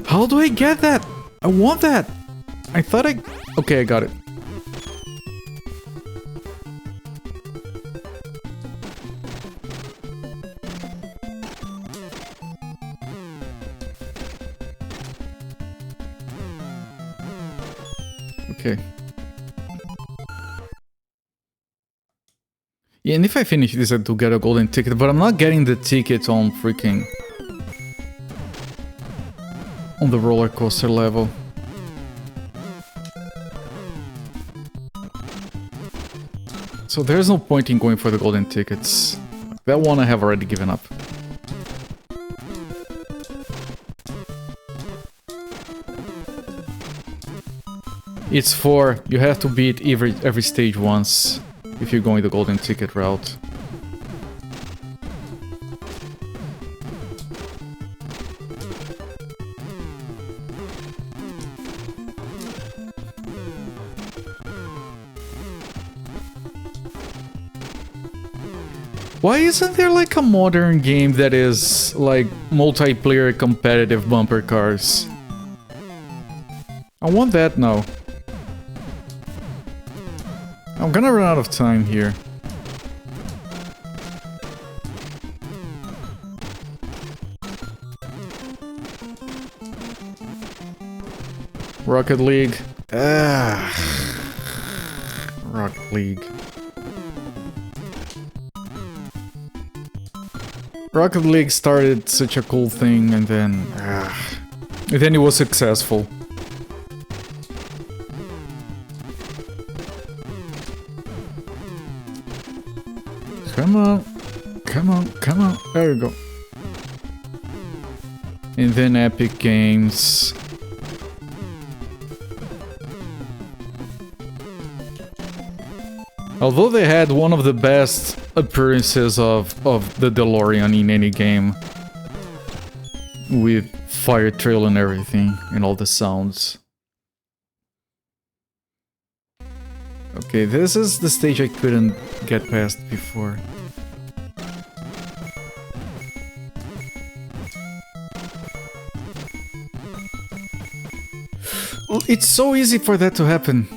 A: How do I get that? I want that! I thought I... Okay, I got it. Okay. Yeah, and if I finish this, I do get a golden ticket, but I'm not getting the ticket on freaking... on the roller coaster level. So there's no point in going for the golden tickets. That one I have already given up. It's 4. You have to beat every stage once if you're going the golden ticket route. Why isn't there like a modern game that is like multiplayer competitive bumper cars? I want that now. I'm gonna run out of time here. Rocket League. Rocket League. Rocket League started such a cool thing and then it was successful. Come on, come on, come on, there you go. And then Epic Games. Although they had one of the best appearances of the DeLorean in any game. With fire trail and everything, and all the sounds. Okay, this is the stage I couldn't get past before. It's so easy for that to happen.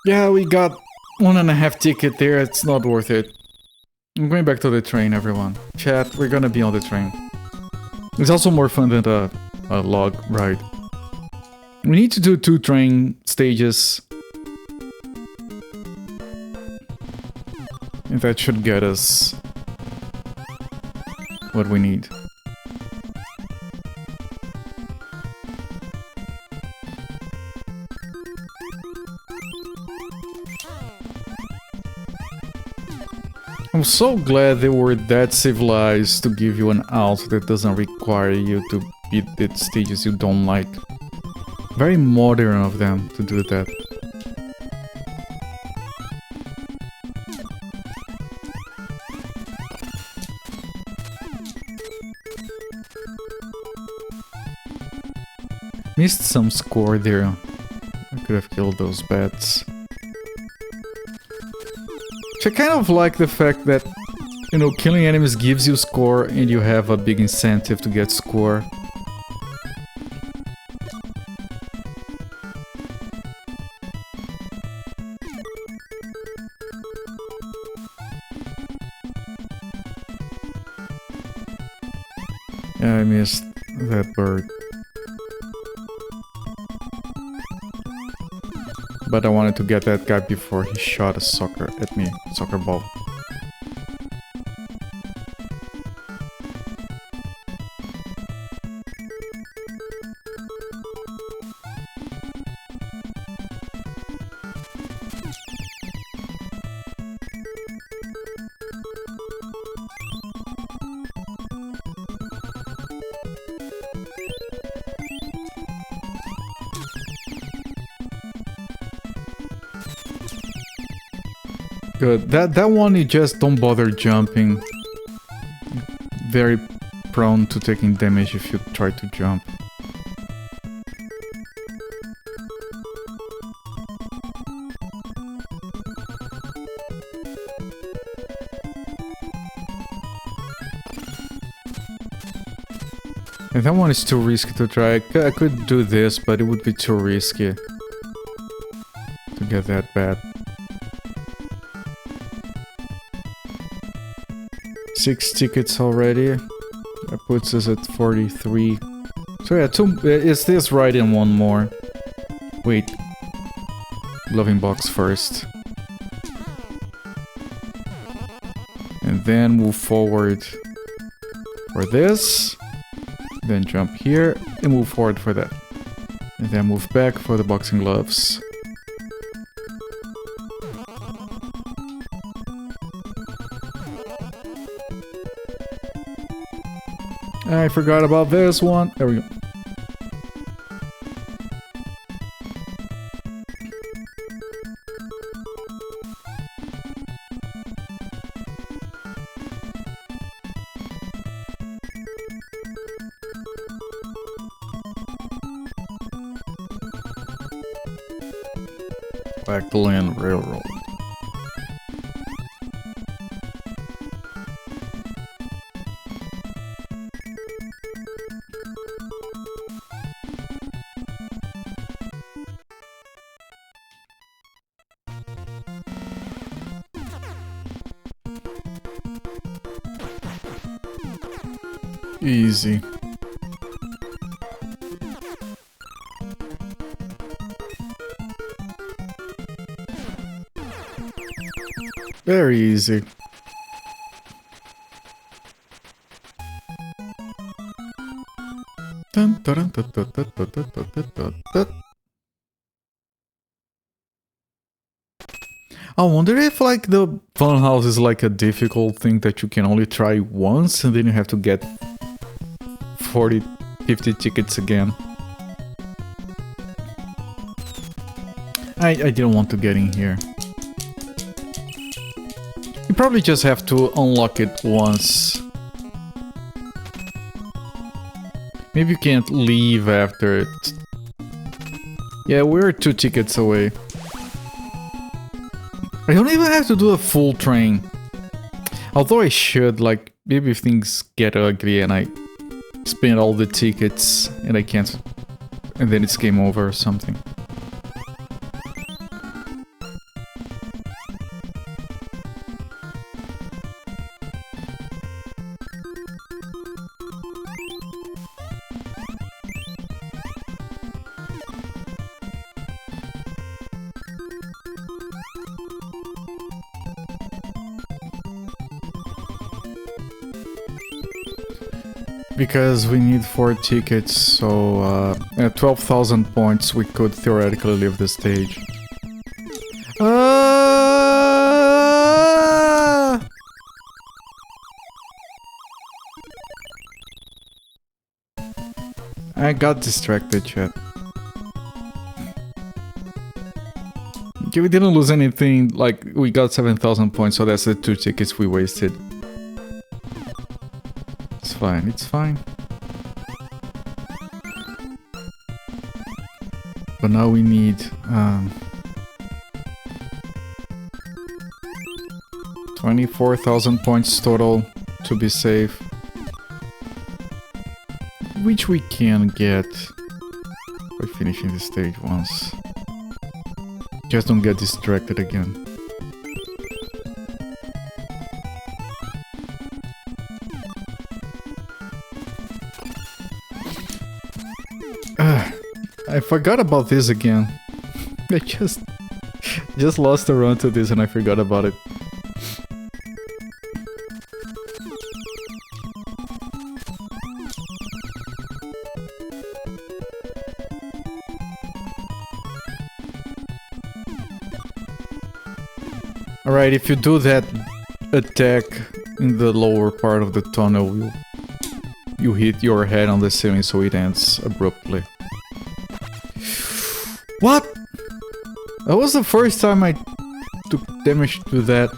A: Yeah, we got 1.5 ticket there, it's not worth it. I'm going back to the train, everyone. Chat, we're gonna be on the train. It's also more fun than a log ride. We need to do 2 train stages. And that should get us what we need. I'm so glad they were that civilized to give you an out that doesn't require you to beat the stages you don't like. Very modern of them to do that. Missed some score there. I could have killed those bats. I kind of like the fact that, you know, killing enemies gives you score and you have a big incentive to get score. Yeah, I missed that bird. But I wanted to get that guy before he shot a soccer at me. Soccer ball. Good. That one, you just don't bother jumping. Very prone to taking damage if you try to jump. And that one is too risky to try. I could do this, but it would be too risky to get that bad. 6 tickets already. That puts us at 43. So yeah, is this right in one more? Wait. Loving box first. And then move forward for this. Then jump here and move forward for that. And then move back for the boxing gloves. I forgot about this one. There we go. Wackyland Railroad. Easy. Very easy. Dun, dun, dun, dun, dun, dun, dun, dun, dun, dun. I wonder if like the funhouse is like a difficult thing that you can only try once and then you have to get 40, 50 tickets again. I didn't want to get in here. You probably just have to unlock it once. Maybe you can't leave after it. Yeah, we're 2 tickets away. I don't even have to do a full train. Although I should, like, maybe if things get ugly and I spend all the tickets and I can't... and then it's game over or something. Because we need 4 tickets, so at 12,000 points we could theoretically leave the stage. I got distracted, chat. Okay, we didn't lose anything, like, we got 7,000 points, so that's the 2 tickets we wasted. It's fine, it's fine. But now we need 24,000 points total to be safe. Which we can get by finishing the stage once. Just don't get distracted again. I forgot about this again. I just lost a run to this and I forgot about it. Alright, if you do that attack in the lower part of the tunnel, you hit your head on the ceiling so it ends abruptly. What? That was the first time I took damage to that.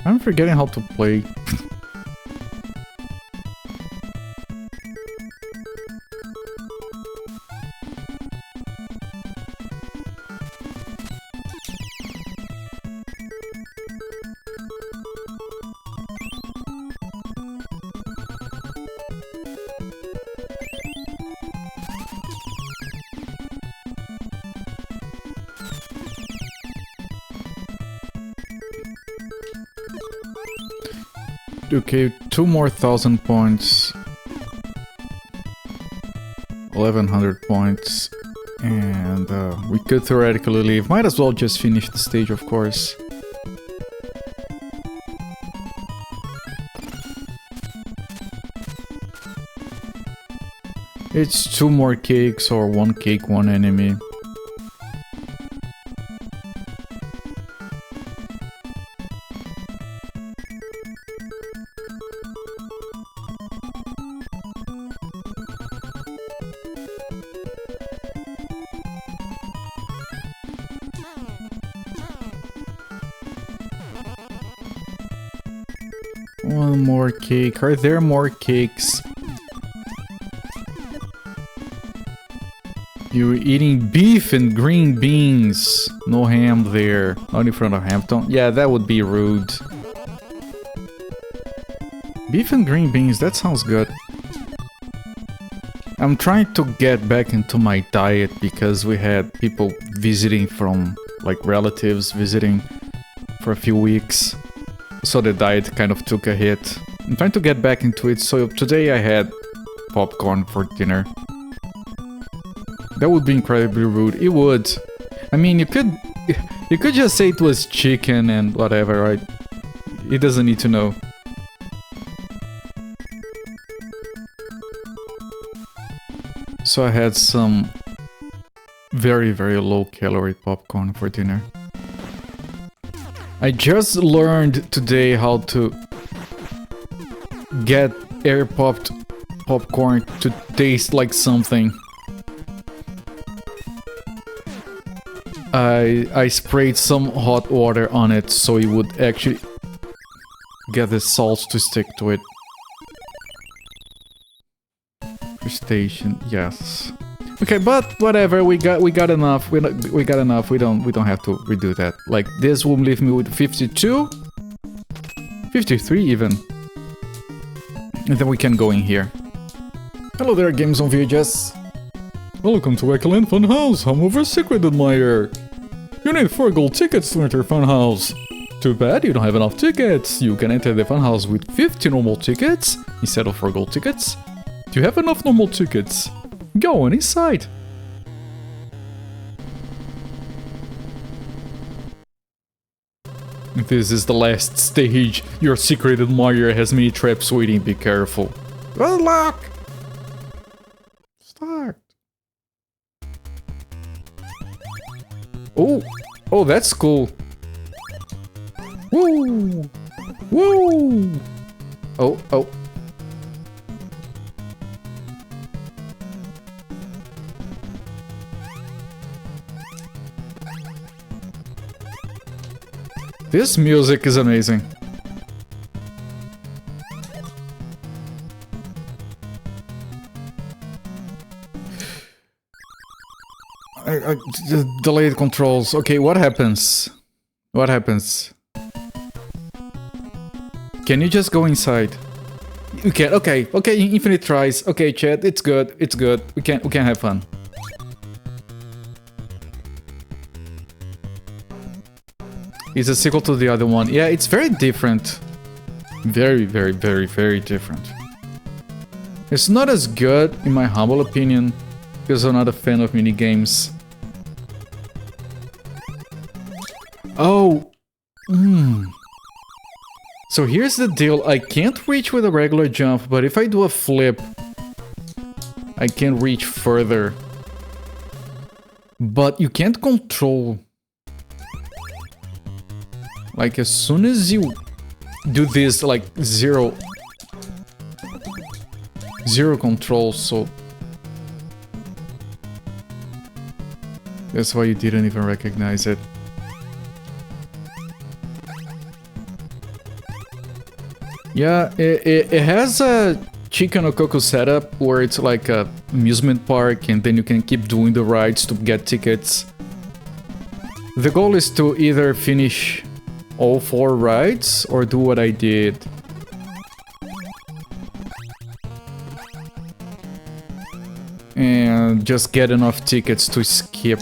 A: I'm forgetting how to play. Okay, 2 more 1,000 points. 1,100 points. And we could theoretically leave. Might as well just finish the stage, of course. It's 2 more cakes or 1 cake, 1 enemy. One more cake. Are there more cakes? You're eating beef and green beans. No ham there. Not in front of Hampton. Yeah, that would be rude. Beef and green beans, that sounds good. I'm trying to get back into my diet because we had people visiting from, like, relatives visiting for a few weeks. So the diet kind of took a hit. I'm trying to get back into it, so today I had popcorn for dinner. That would be incredibly rude. It would. I mean, you could just say it was chicken and whatever, right? It doesn't need to know. So I had some very, very low calorie popcorn for dinner. I just learned today how to get air popped popcorn to taste like something. I sprayed some hot water on it so it would actually get the salt to stick to it. Station, yes. Okay, but whatever, we got enough. We got enough. We don't have to redo that. Like, this will leave me with 52, 53 even, and then we can go in here. Hello there, Games on VHS. Welcome to Wackyland Funhouse, home of a secret admirer. You need 4 gold tickets to enter Funhouse. Too bad you don't have enough tickets. You can enter the Funhouse with 50 normal tickets instead of 4 gold tickets. Do you have enough normal tickets? Go on inside. This is the last stage. Your secret admirer has many traps waiting. Be careful. Good luck! Start. Oh! Oh, that's cool. Woo! Woo! Oh, oh. This music is amazing. Delayed controls. Okay, what happens? What happens? Can you just go inside? You can. Okay, okay. Infinite tries. Okay, chat. It's good. It's good. We can have fun. It's a sequel to the other one. Yeah, it's very different. Very, very, very, very different. It's not as good, in my humble opinion, because I'm not a fan of minigames. Oh! So here's the deal. I can't reach with a regular jump, but if I do a flip, I can reach further. But you can't control. Like, as soon as you do this, like, zero control, so... That's why you didn't even recognize it. Yeah, it has a Chicken Okoko setup where it's like a amusement park and then you can keep doing the rides to get tickets. The goal is to either finish all 4 rides or do what I did. And just get enough tickets to skip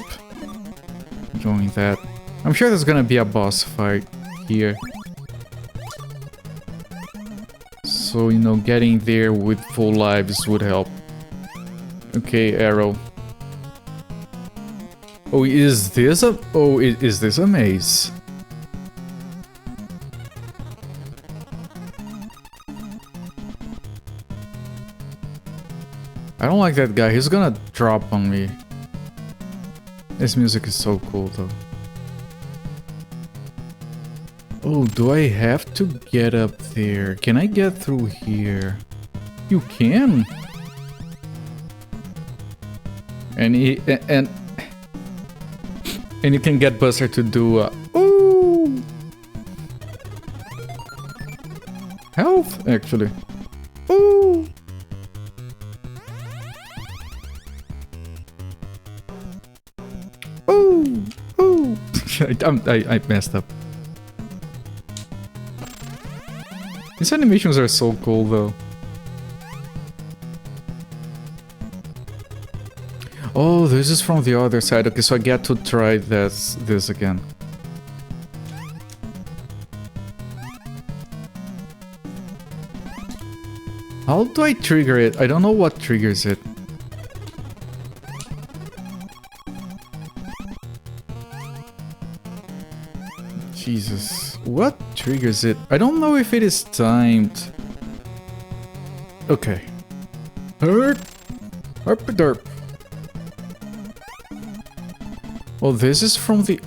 A: doing that. I'm sure there's gonna be a boss fight here. So, you know, getting there with full lives would help. Okay, arrow. Oh, is this a... Oh, is this a maze? I don't like that guy. He's gonna drop on me. This music is so cool, though. Oh, do I have to get up there? Can I get through here? You can. And you can get Buster to do ooh! Health, actually. Ooh! Ooh! Ooh! I messed up. These animations are so cool, though. Oh, this is from the other side. Okay, so I get to try this again. How do I trigger it? I don't know what triggers it. Jesus. What triggers it? I don't know if it is timed. Okay. Herp. Herp derp. Well, this is from the...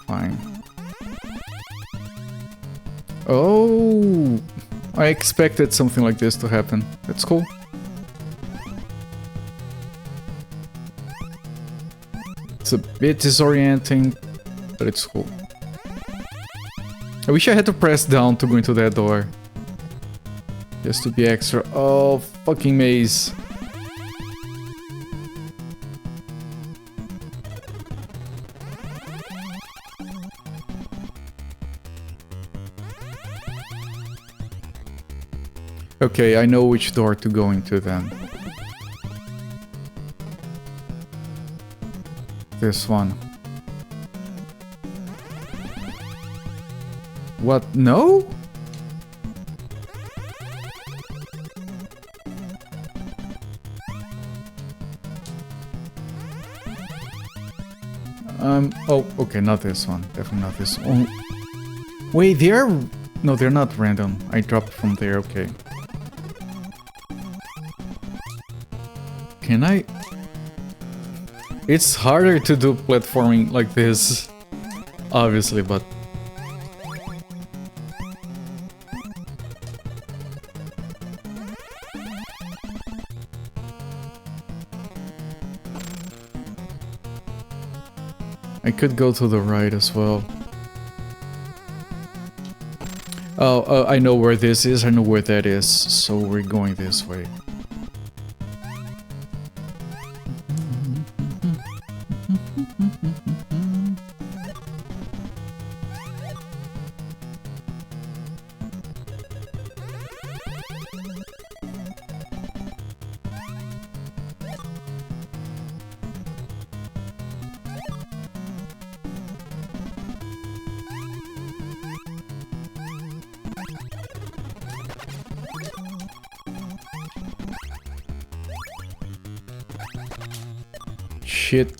A: Fine. Oh! I expected something like this to happen. That's cool. It's a bit disorienting, but it's cool. I wish I had to press down to go into that door. Just to be extra. Oh, fucking maze. Okay, I know which door to go into then. This one. What? No? Oh, okay, not this one. Definitely not this one. Wait, they're... No, they're not random. I dropped from there, okay. Can I... It's harder to do platforming like this, obviously, but... I could go to the right as well. Oh, I know where this is, I know where that is, so we're going this way.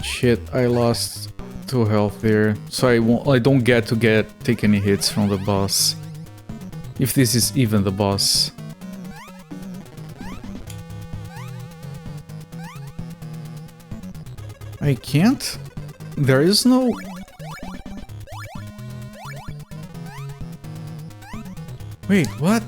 A: Shit, I lost 2 health there, so I don't get to take any hits from the boss. If this is even the boss. I can't? There is no... Wait, what?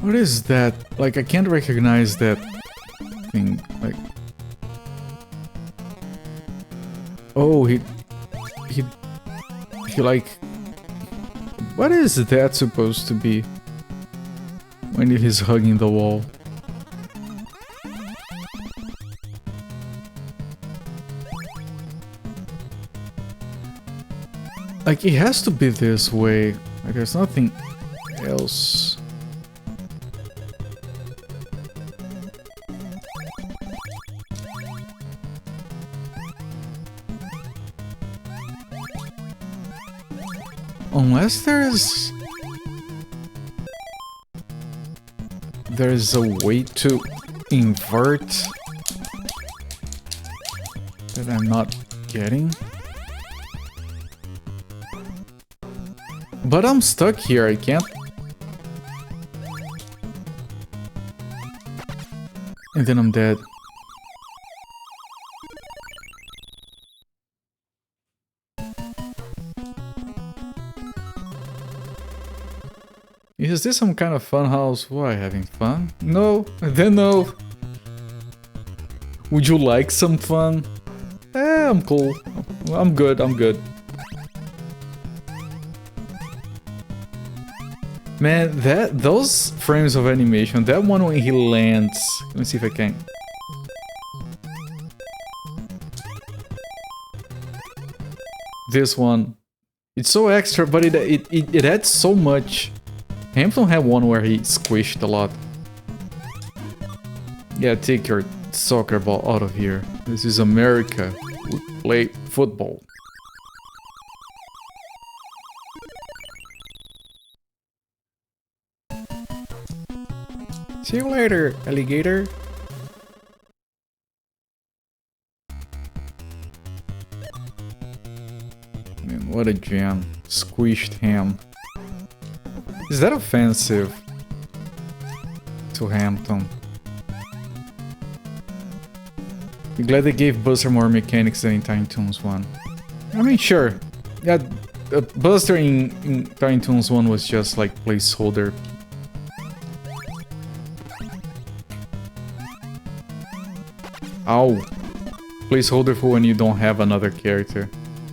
A: What is that? Like, I can't recognize that thing. Like, oh, he like, what is that supposed to be? When he's hugging the wall. Like, it has to be this way. Like, there's nothing else. Unless there's a way to invert that I'm not getting. But I'm stuck here, I can't. And then I'm dead. Is this some kind of fun house? Why, having fun? No, then no. Would you like some fun? I'm cool. I'm good. Man, those frames of animation, that one when he lands. Let me see if I can. This one. It's so extra, but it adds so much. Hampton had one where he squished a lot. Yeah, take your soccer ball out of here. This is America. We play football. See you later, alligator. Man, what a jam. Squished ham. Is that offensive to Hampton? I'm glad they gave Buster more mechanics than in Tiny Toons 1. I mean, sure. Yeah, Buster in Tiny Toons 1 was just like placeholder. Ow. Placeholder for when you don't have another character.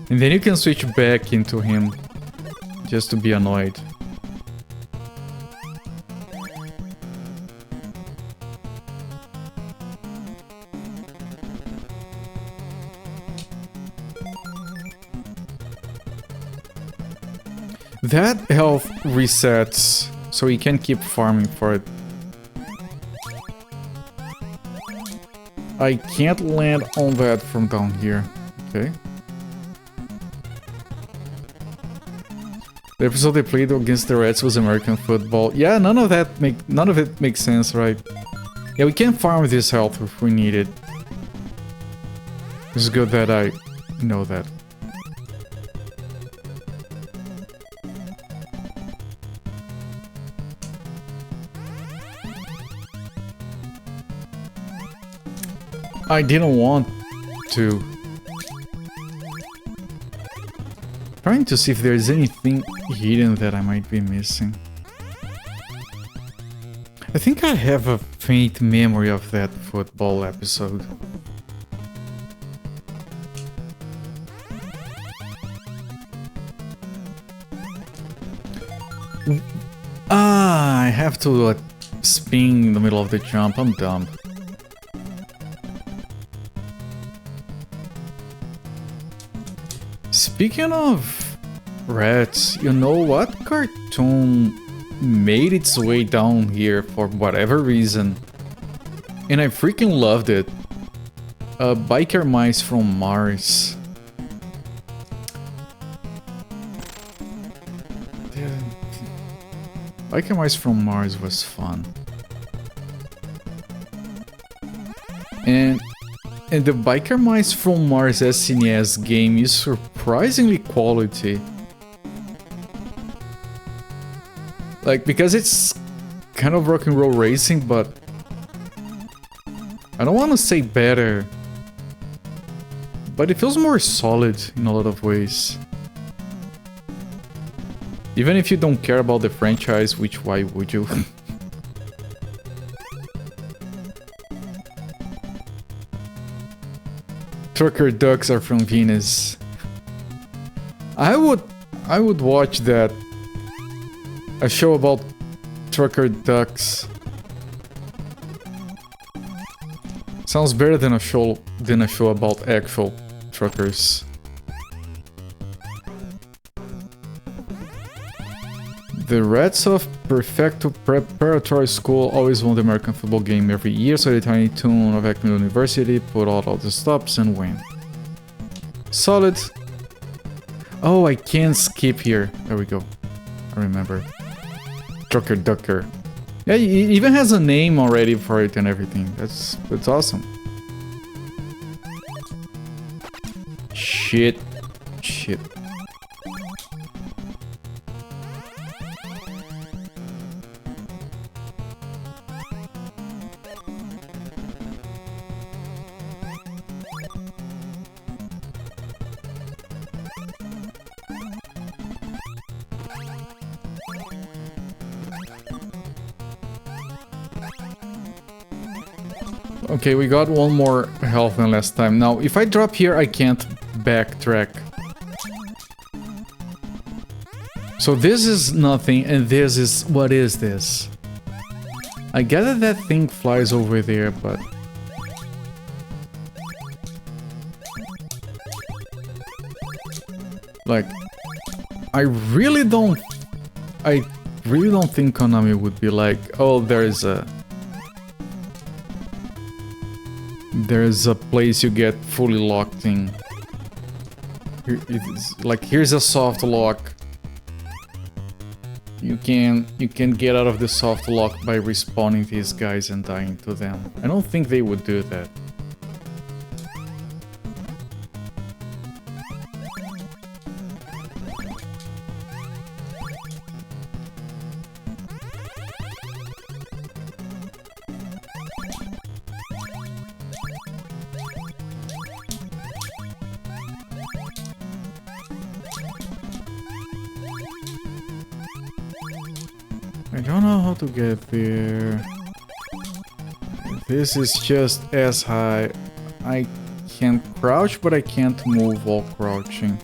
A: And then you can switch back into him just to be annoyed. That health resets, so you can keep farming for it. I can't land on that from down here. Okay. The episode they played against the Reds was American football. Yeah, none of it makes sense, right? Yeah, we can farm this health if we need it. It's good that I know that. I didn't want to. Trying to see if there's anything hidden that I might be missing. I think I have a faint memory of that football episode. I have to spin in the middle of the jump. I'm dumb. Speaking of rats, you know what cartoon made its way down here for whatever reason? And I freaking loved it. Biker Mice from Mars. Biker Mice from Mars was fun. And the Biker Mice from Mars SNES game is surprisingly quality. Like, because it's kind of rock and roll racing, but I don't want to say better, but it feels more solid in a lot of ways. Even if you don't care about the franchise, which why would you? Trucker ducks are from Venus. I would watch that. A show about trucker ducks. Sounds better than a show about actual truckers. The Reds of Perfecto Preparatory School always won the American football game every year, so the tiny Toon of Wackyland University put out all the stops and win. Solid. Oh, I can skip here. There we go. I remember. Trucker Ducker. Yeah, it even has a name already for it and everything. That's awesome. Shit. Okay, we got one more health than last time. Now, if I drop here, I can't backtrack. So this is nothing, and this is... What is this? I gather that thing flies over there, but... Like... I really don't think Konami would be like, oh, there's a place you get fully locked in. Here's a soft lock. You can get out of the soft lock by respawning these guys and dying to them. I don't think they would do that. I don't know how to get there. This is just as high. I can crouch, but I can't move while crouching.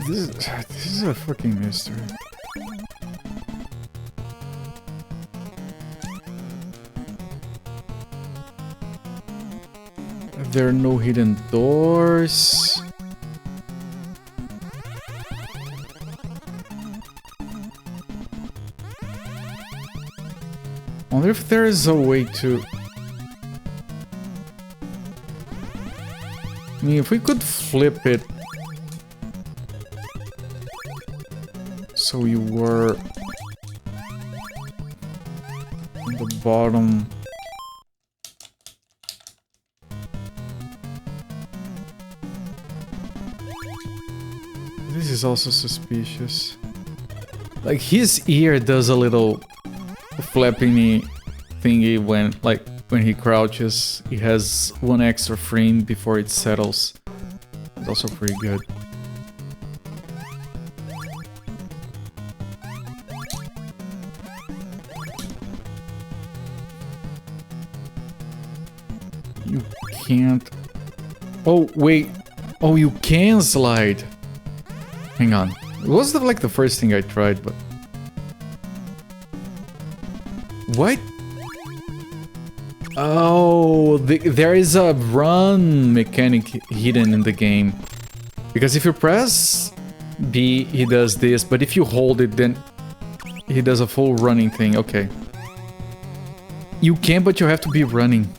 A: This is a fucking mystery. There are no hidden doors. Wonder if there is a way to... I mean, if we could flip it... So you were... on the bottom... This is also suspicious. Like, his ear does a little flapping thingy when, like, when he crouches. He has one extra frame before it settles. It's also pretty good. You can't... Oh, wait. Oh, you can slide. Hang on. It was like the first thing I tried, but... What? Oh, there is a run mechanic hidden in the game. Because if you press B, he does this, but if you hold it, then he does a full running thing. Okay. You can, but you have to be running.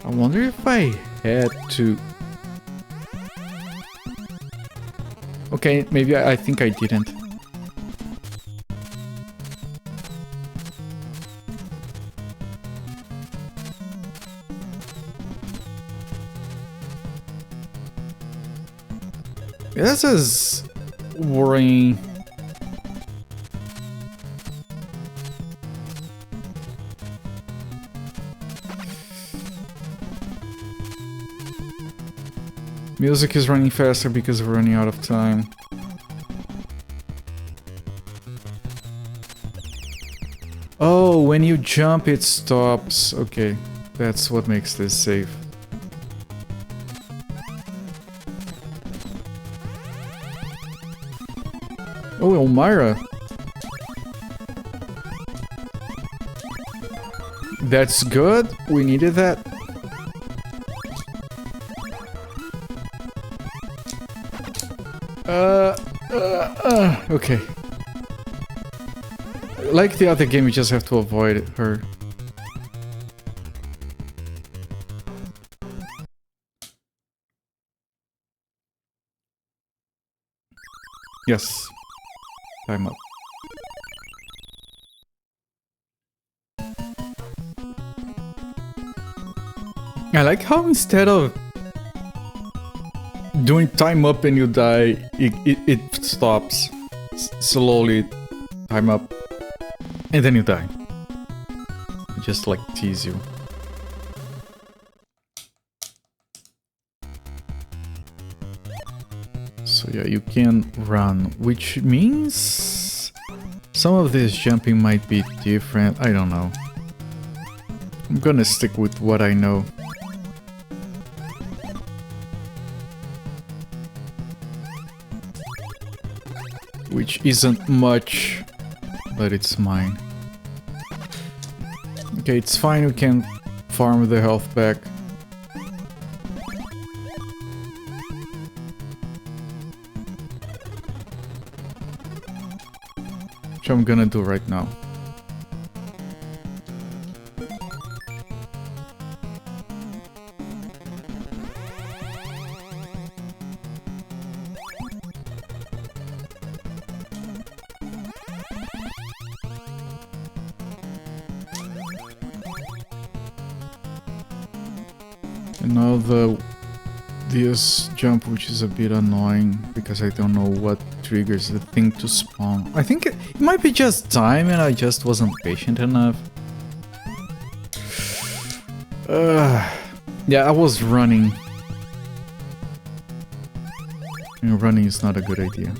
A: I wonder if I had to... Okay, maybe I think I didn't. This is worrying. Music is running faster because we're running out of time. Oh, when you jump it stops. Okay, that's what makes this safe. Oh, Elmira. That's good. We needed that. Okay. Like the other game, you just have to avoid her. Yes. Time up. I like how instead of doing time up and you die, it stops. Slowly time up. And then you die. Just like tease you. So yeah, you can run, which means some of this jumping might be different. I don't know. I'm gonna stick with what I know. Which isn't much, but it's mine. Okay, it's fine, we can farm the health back. Which I'm gonna do right now. And now this jump, which is a bit annoying because I don't know what triggers the thing to spawn. I think it might be just time and I just wasn't patient enough. Yeah, I was running. And running is not a good idea.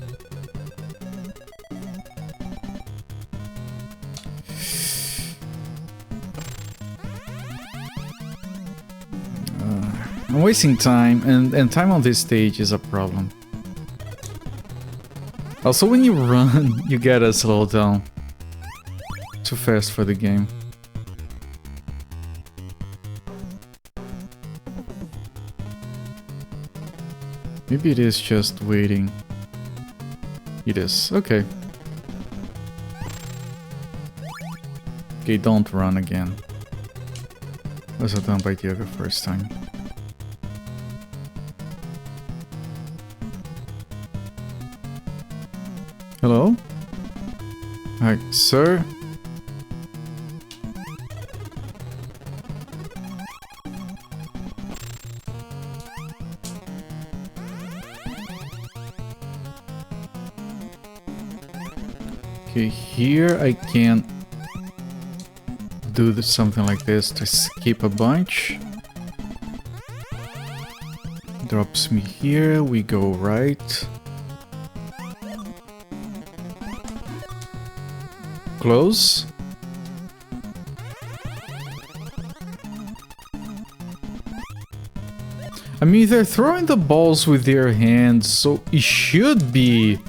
A: I'm wasting time, and time on this stage is a problem. Also, when you run, you gotta slow down. Too fast for the game. Maybe it is just waiting. It is. Okay. Okay, don't run again. Was it done by Diego first time? Hello? Hi, sir? Okay, here I can do something like this to skip a bunch. Drops me here, we go right. Close. I mean, they're throwing the balls with their hands, so it should be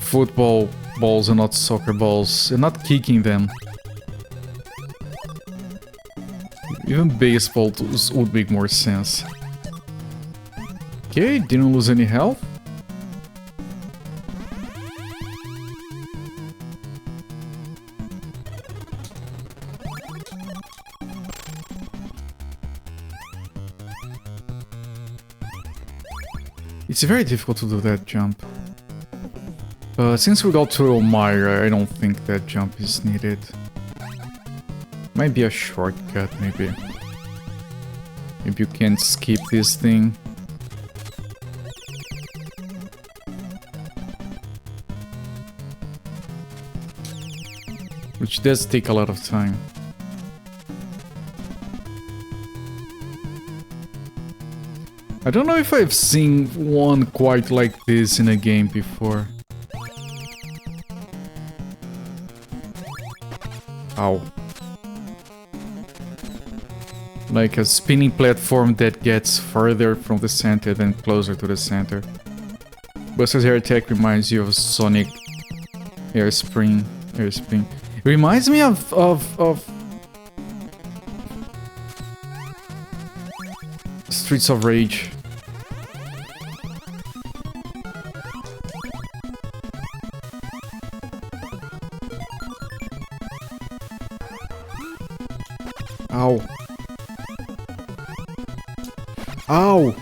A: football balls and not soccer balls, and not kicking them. Even baseball would make more sense. Okay, didn't lose any health. It's very difficult to do that jump. Since we got to Elmira, I don't think that jump is needed. Might be a shortcut, maybe. Maybe you can skip this thing. Which does take a lot of time. I don't know if I've seen one quite like this in a game before. Ow. Like a spinning platform that gets further from the center than closer to the center. Buster's air attack reminds you of Sonic air spin. It reminds me of Streets of Rage. Ow. Ow!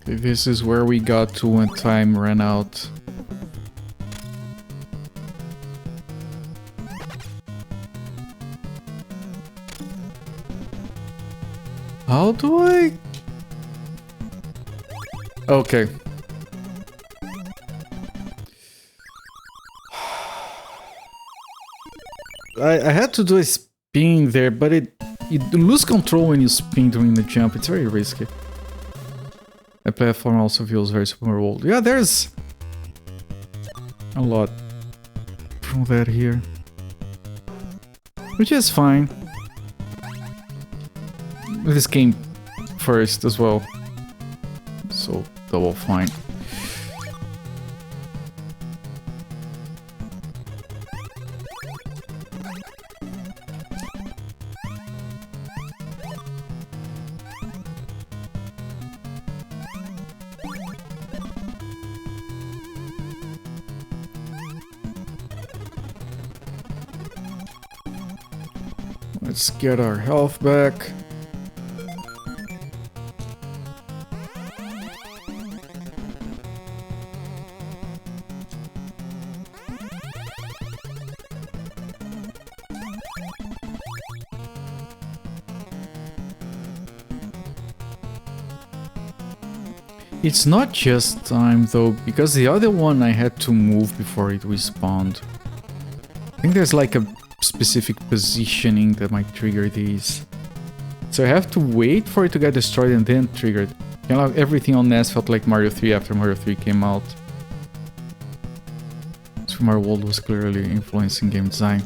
A: Okay, this is where we got to when time ran out. How do I... Okay. I had to do a spin there, but you lose control when you spin during the jump. It's very risky. The platform also feels very super old. Yeah, there's a lot from that here, which is fine. This came first as well, so double fine. Let's get our health back. It's not just time though, because the other one I had to move before it respawned. I think there's like a specific positioning that might trigger these. So I have to wait for it to get destroyed and then trigger it. You know, everything on NES felt like Mario 3 after Mario 3 came out. Super Mario World was clearly influencing game design.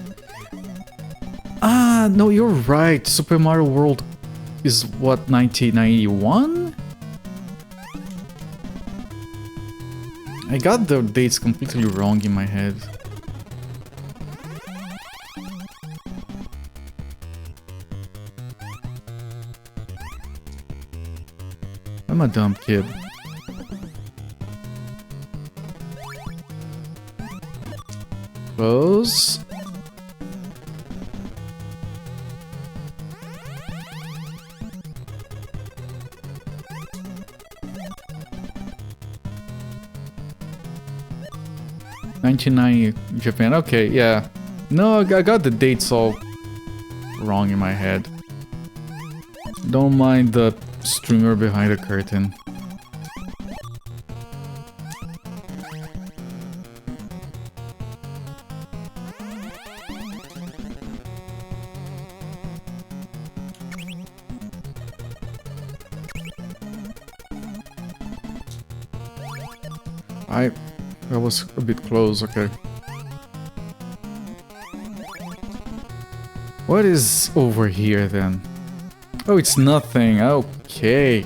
A: Ah, no, you're right. Super Mario World is what, 1991? I got the dates completely wrong in my head. I'm a dumb kid. Close. $1990 Japan. Okay, yeah. No, I got the dates all wrong in my head. Don't mind the streamer behind the curtain. That was a bit close, okay. What is over here then? Oh, it's nothing, okay.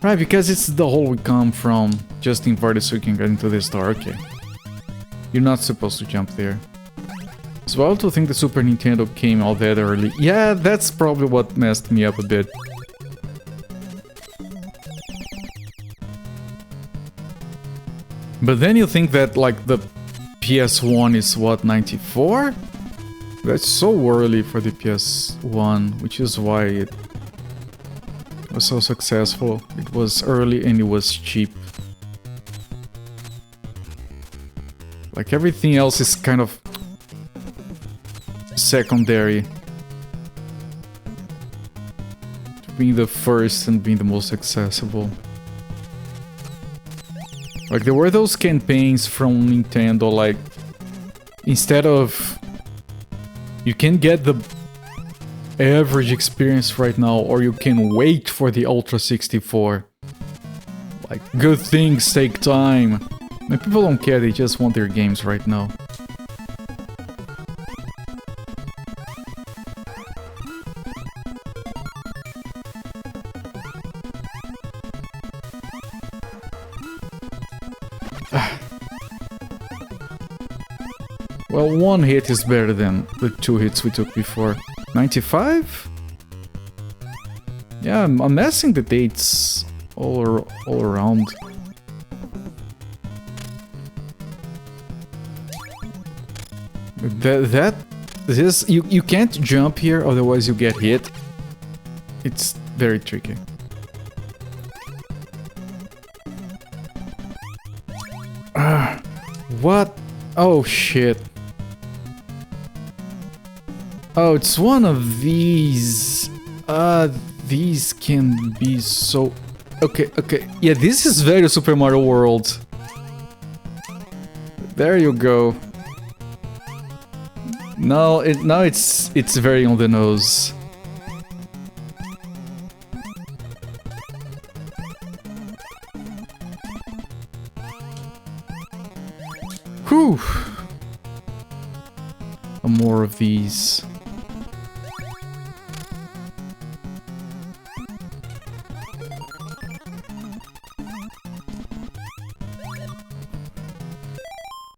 A: Right, because it's the hole we come from. Just invert it so you can get into this door, okay. You're not supposed to jump there. It's wild to think the Super Nintendo came out that early. Yeah, that's probably what messed me up a bit. But then you think that, like, the PS1 is, what, 94? That's so early for the PS1, which is why it was so successful. It was early and it was cheap. Like, everything else is kind of secondary to being the first and being the most accessible. Like, there were those campaigns from Nintendo, like, instead of you can get the average experience right now, or you can wait for the Ultra 64. Like, good things take time. And people don't care, they just want their games right now. Well, one hit is better than the 2 hits we took before. 95? Yeah, I'm messing the dates all around. This you can't jump here, otherwise you get hit. It's very tricky. What? Oh shit. Oh, it's one of these. These can be so... Okay. Yeah, this is very Super Mario World. There you go. No, now it's very on the nose. Whew. More of these.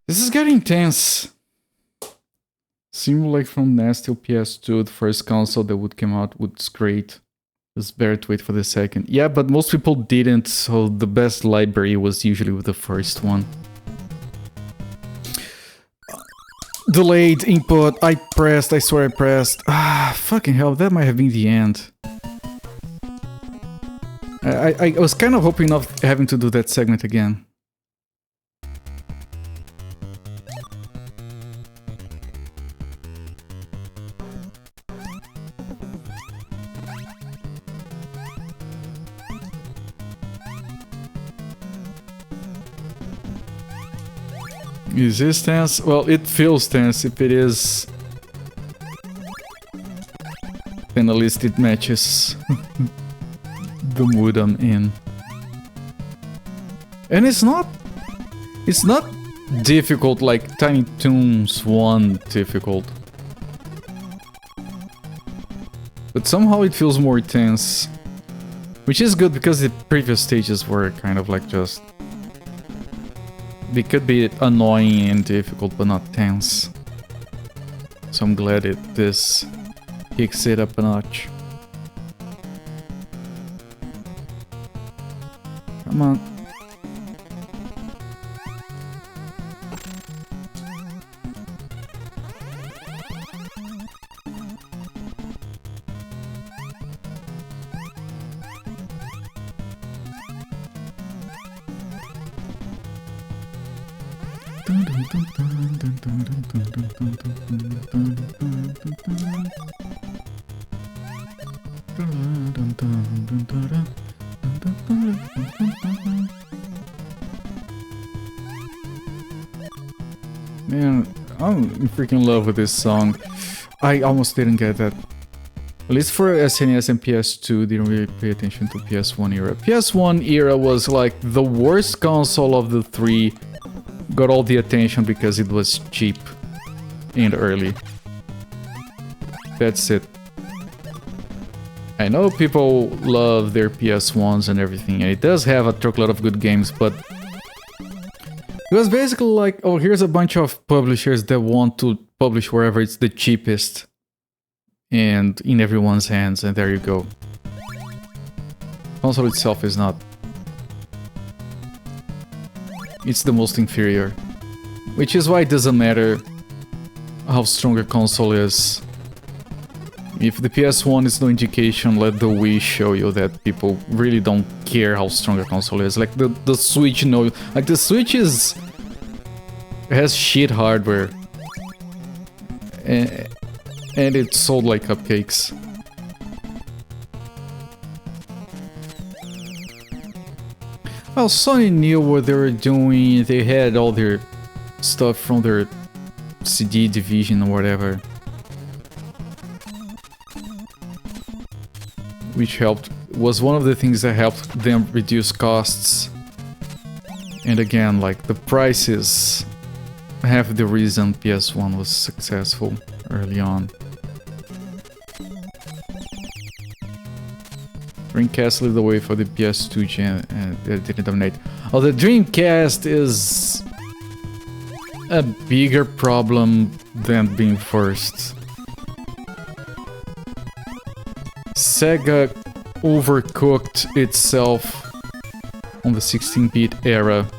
A: This is getting intense. Simulate from NES till PS2, the first console that would come out was great. Just better to wait for the second. Yeah, but most people didn't, so the best library was usually with the first one. Delayed input, I swear I pressed. Ah, fucking hell, that might have been the end. I was kind of hoping not having to do that segment again. Is this tense? Well, it feels tense. If it is, then at least it matches the mood I'm in. And it's not difficult like Tiny Toons 1 difficult. But somehow it feels more tense. Which is good because the previous stages were kind of like just... They could be annoying and difficult, but not tense. So I'm glad this kicks it up a notch. Come on. Man, I'm in freaking love with this song. I almost didn't get that. At least for SNES and PS2, didn't really pay attention to PS1 era. PS1 era was like the worst console of the three. Got all the attention because it was cheap and early. That's it. I know people love their PS1s and everything, and it does have a truckload of good games, but it was basically like, oh, here's a bunch of publishers that want to publish wherever it's the cheapest and in everyone's hands, and there you go. Console itself is not. It's the most inferior. Which is why it doesn't matter how strong a console is. If the PS1 is no indication, let the Wii show you that people really don't care how strong a console is. Like the Switch, no, like the Switch has shit hardware, and it sold like cupcakes. Well, Sony knew what they were doing. They had all their stuff from their CD division or whatever, which was one of the things that helped them reduce costs. And again, like the prices have the reason PS1 was successful early on. Dreamcast led the way for the PS2 gen and it didn't dominate. Oh, the Dreamcast is a bigger problem than being first. Sega overcooked itself on the 16-bit era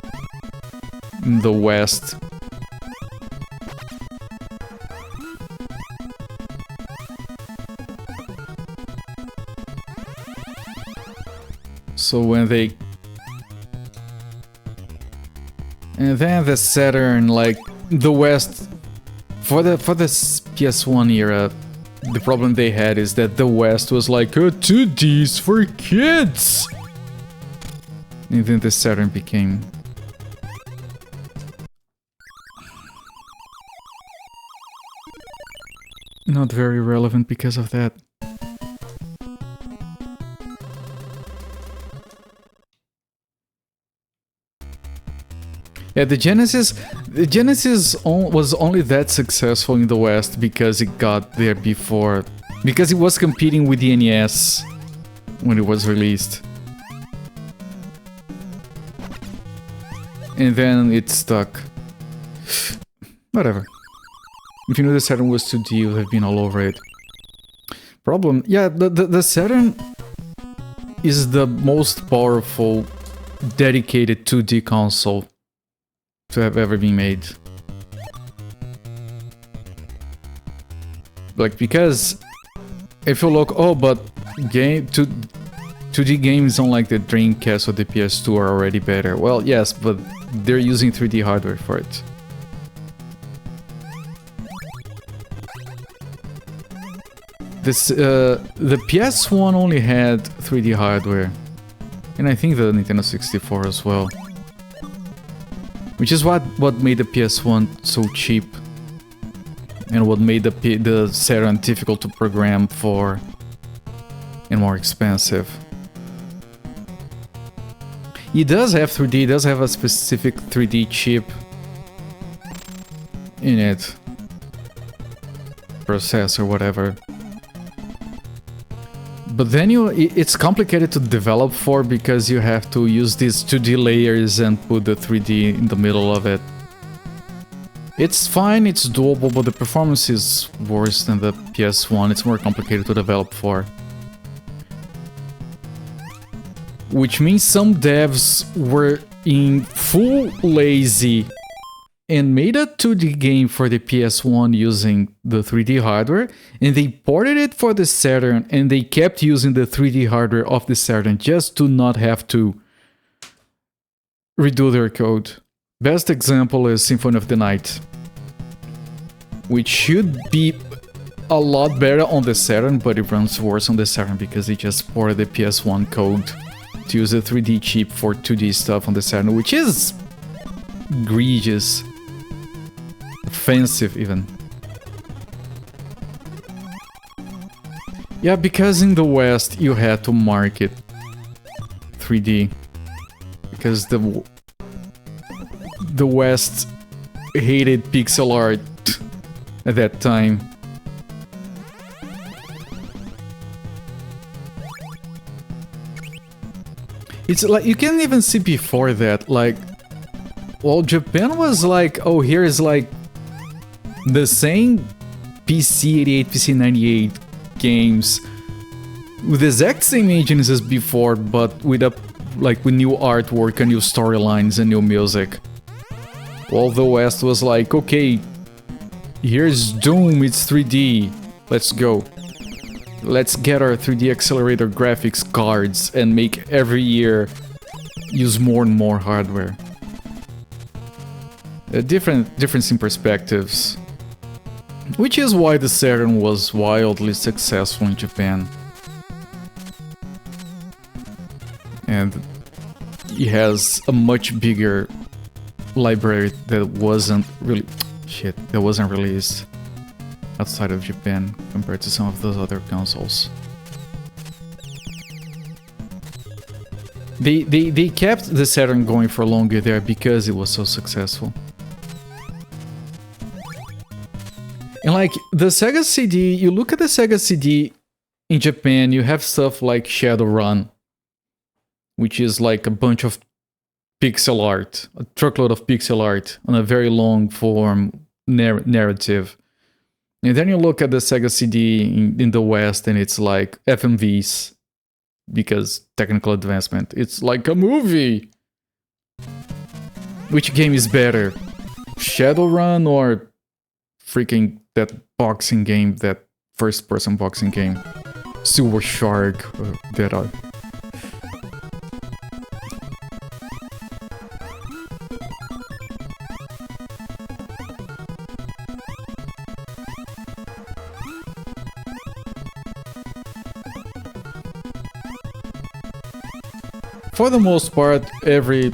A: in the West. So when they... And then the Saturn, like, the West... For the PS1 era, the problem they had is that the West was like, oh, 2D's for kids! And then the Saturn became... not very relevant because of that. Yeah, the Genesis was only that successful in the West because it got there before, because it was competing with the NES when it was released. And then it stuck. Whatever. If you knew the Saturn was 2D, you would have been all over it. Problem, yeah, the Saturn is the most powerful dedicated 2D console to have ever been made. Like, because if you look, oh, but 2D games on like the Dreamcast or the PS2 are already better. Well, yes, but they're using 3D hardware for it. The PS1 only had 3D hardware, and I think the Nintendo 64 as well. Which is what made the PS1 so cheap, and what made the Saturn difficult to program for, and more expensive. It does have 3D, it does have a specific 3D chip in it. Processor, whatever. But then it's complicated to develop for because you have to use these 2D layers and put the 3D in the middle of it. It's fine, it's doable, but the performance is worse than the PS1. It's more complicated to develop for. which means some devs were in full lazy and made a 2D game for the PS1 using the 3D hardware, and they ported it for the Saturn, and they kept using the 3D hardware of the Saturn just to not have to redo their code. Best example is Symphony of the Night, which should be a lot better on the Saturn, but it runs worse on the Saturn because they just ported the PS1 code to use a 3D chip for 2D stuff on the Saturn, which is egregious. Offensive even. Yeah, because in the West you had to market 3D because the West hated pixel art at that time. It's like you can even see before that, like, well, Japan was like, oh, here's like the same PC 88, PC 98 games with the exact same engines as before, but with with new artwork and new storylines and new music. While the West was like, okay, here's Doom, it's 3D, let's go. Let's get our 3D accelerator graphics cards and make every year use more and more hardware. Difference in perspectives. Which is why the Saturn was wildly successful in Japan. And it has a much bigger library that wasn't released outside of Japan compared to some of those other consoles. They kept the Saturn going for longer there because it was so successful. And like the Sega CD, you look at the Sega CD in Japan, you have stuff like Shadowrun, which is like a bunch of pixel art, a truckload of pixel art on a very long form narrative. And then you look at the Sega CD in the West and it's like FMVs, because technical advancement. It's like a movie! Which game is better? Shadowrun or freaking that boxing game, that first-person boxing game? Silver Shark, that are... For the most part, every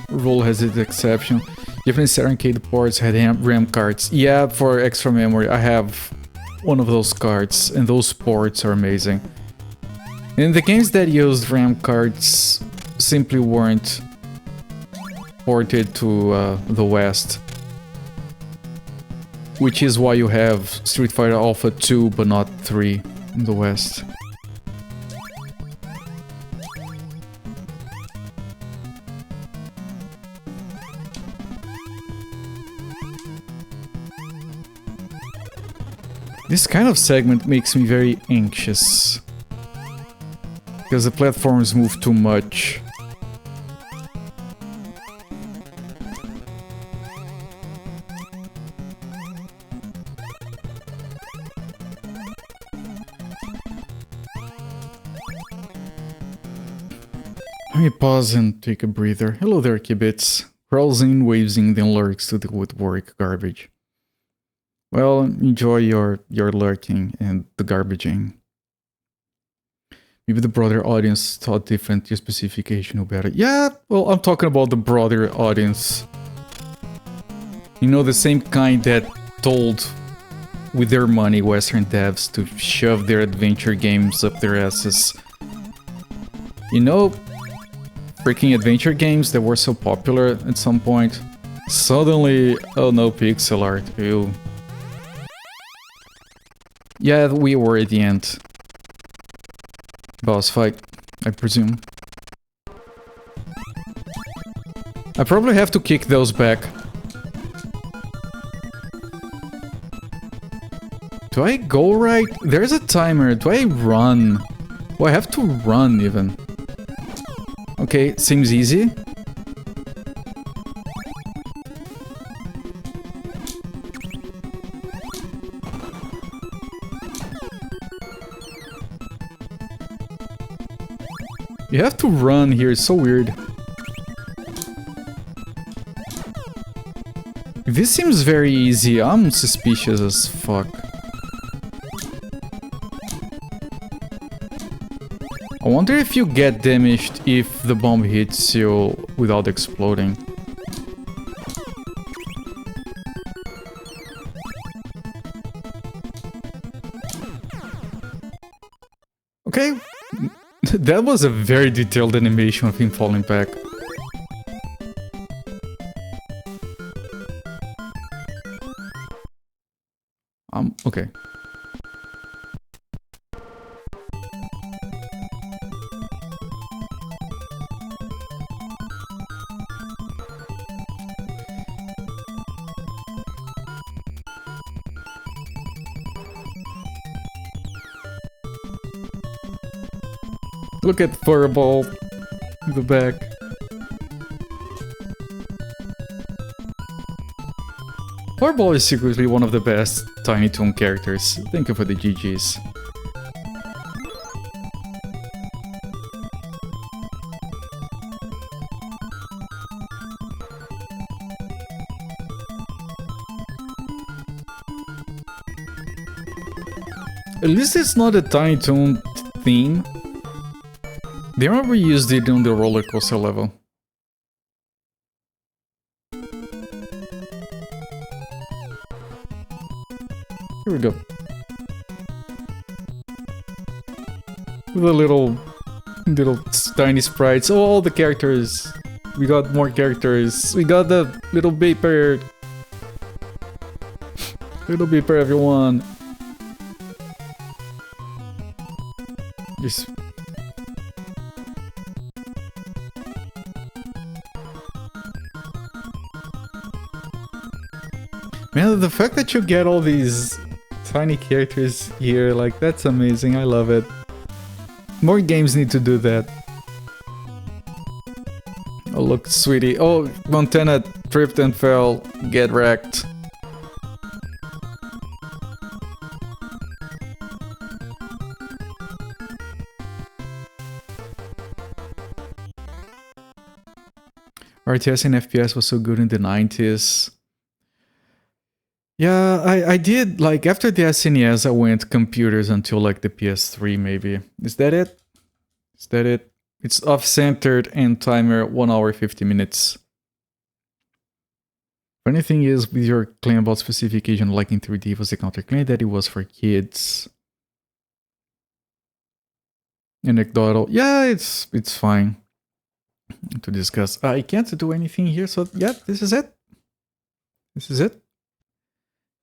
A: rule has its exception. Even Saturn arcade ports had RAM cards. Yeah, for extra memory, I have one of those cards, and those ports are amazing. And the games that used RAM cards simply weren't ported to the West. Which is why you have Street Fighter Alpha 2, but not 3 in the West. This kind of segment makes me very anxious, because the platforms move too much. Let me pause and take a breather. Hello there, Kibitz. Crawls in, waves in, then lurks to the woodwork garbage. Well, enjoy your lurking and the garbaging. Maybe the broader audience thought different, your specification knew better. Yeah, well, I'm talking about the broader audience. You know, the same kind that told with their money Western devs to shove their adventure games up their asses. You know, freaking adventure games that were so popular at some point. Suddenly, oh no, pixel art, ew. Yeah, we were at the end. Boss fight, I presume. I probably have to kick those back. Do I go right? There's a timer. Do I run? Oh, I have to run even. Okay, seems easy. You have to run here, it's so weird. This seems very easy, I'm suspicious as fuck. I wonder if you get damaged if the bomb hits you without exploding. Okay, that was a very detailed animation of him falling back. Okay. Look at Furball in the back. Furball is secretly one of the best Tiny Toon characters. Thank you for the GGs. At least it's not a Tiny Toon theme. They never used it on the roller coaster level. Here we go. The little tiny sprites. Oh, all the characters. We got more characters. We got the little beeper. Little beeper, everyone. Just. Man, the fact that you get all these tiny characters here, like, that's amazing. I love it. More games need to do that. Oh, look, sweetie. Oh, Montana tripped and fell. Get wrecked. RTS and FPS was so good in the 90s. Yeah, I did, like, after the SNES, I went computers until, like, the PS3, maybe. Is that it? Is that it? It's off-centered and timer 1 hour 50 minutes. Funny thing is, with your claim about specific Asian liking 3D was the counterclaim that it was for kids. Anecdotal. Yeah, it's fine to discuss. I can't do anything here, so yeah, this is it. This is it.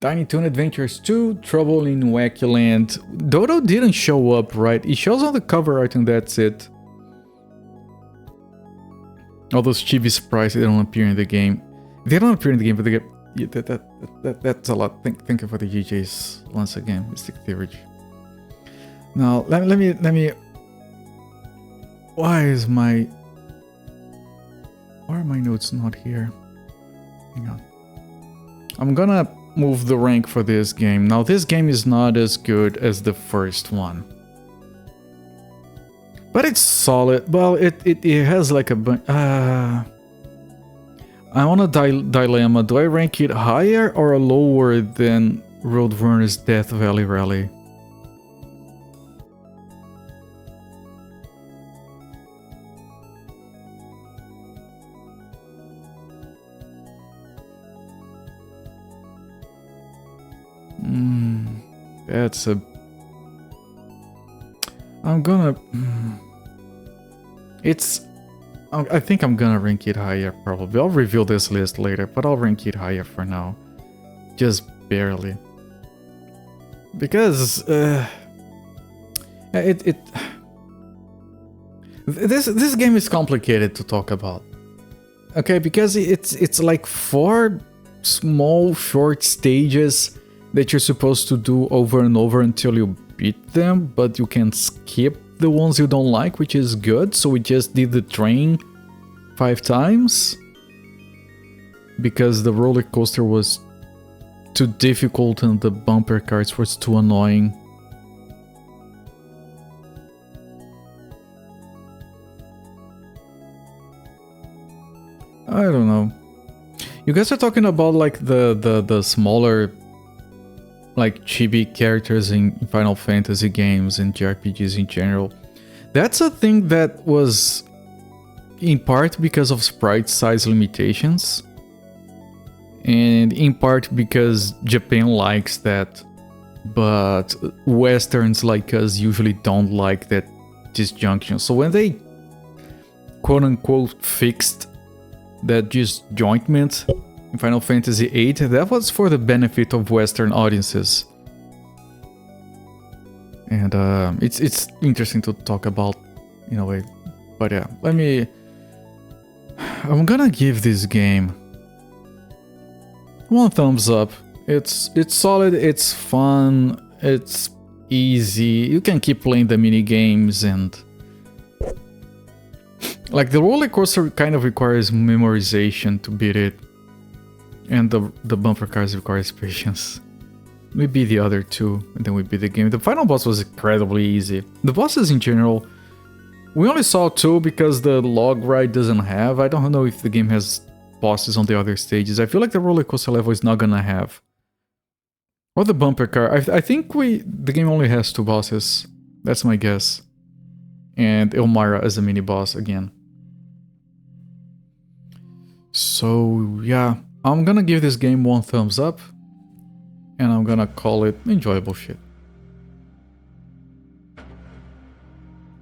A: Tiny Toon Adventures 2, Trouble in Wackyland. Dodo didn't show up, right? It shows on the cover art and that's it. All those chibi sprites, they don't appear in the game. They don't appear in the game, but they get... Yeah, that's a lot. Thank you for the GJs once again, Mystic Theory. Now, let me... Why are my notes not here? Hang on. I'm gonna move the rank for this game. Now, this game is not as good as the first one. But it's solid. Well, it has like a bunch... I'm on a dilemma. Do I rank it higher or lower than Roadrunner's Death Valley Rally? That's a... I'm gonna... It's... I think I'm gonna rank it higher, probably. I'll reveal this list later, but I'll rank it higher for now. Just barely. Because... This game is complicated to talk about. Okay, because it's like 4 small, short stages that you're supposed to do over and over until you beat them, but you can skip the ones you don't like, which is good. So we just did the train 5 times. Because the roller coaster was too difficult and the bumper cars was too annoying. I don't know. You guys are talking about like the smaller like chibi characters in Final Fantasy games and JRPGs in general. That's a thing that was in part because of sprite size limitations. And in part because Japan likes that, but Westerns like us usually don't like that disjunction. So when they quote-unquote fixed that disjointment in Final Fantasy VIII, that was for the benefit of Western audiences. And it's interesting to talk about in a way. But yeah, I'm gonna give this game 1 thumbs up. It's solid, it's fun, it's easy. You can keep playing the mini games and like the roller coaster kind of requires memorization to beat it, and the bumper cars requires patience. Maybe the other two, and then we beat the game. The final boss was incredibly easy. The bosses in general, we only saw 2 because the log ride doesn't have. I don't know if the game has bosses on the other stages. I feel like the roller coaster level is not gonna have. Or the bumper car. I think the game only has 2 bosses. That's my guess. And Elmira as a mini boss again. So yeah, I'm gonna give this game 1 thumbs up. And I'm gonna call it enjoyable shit.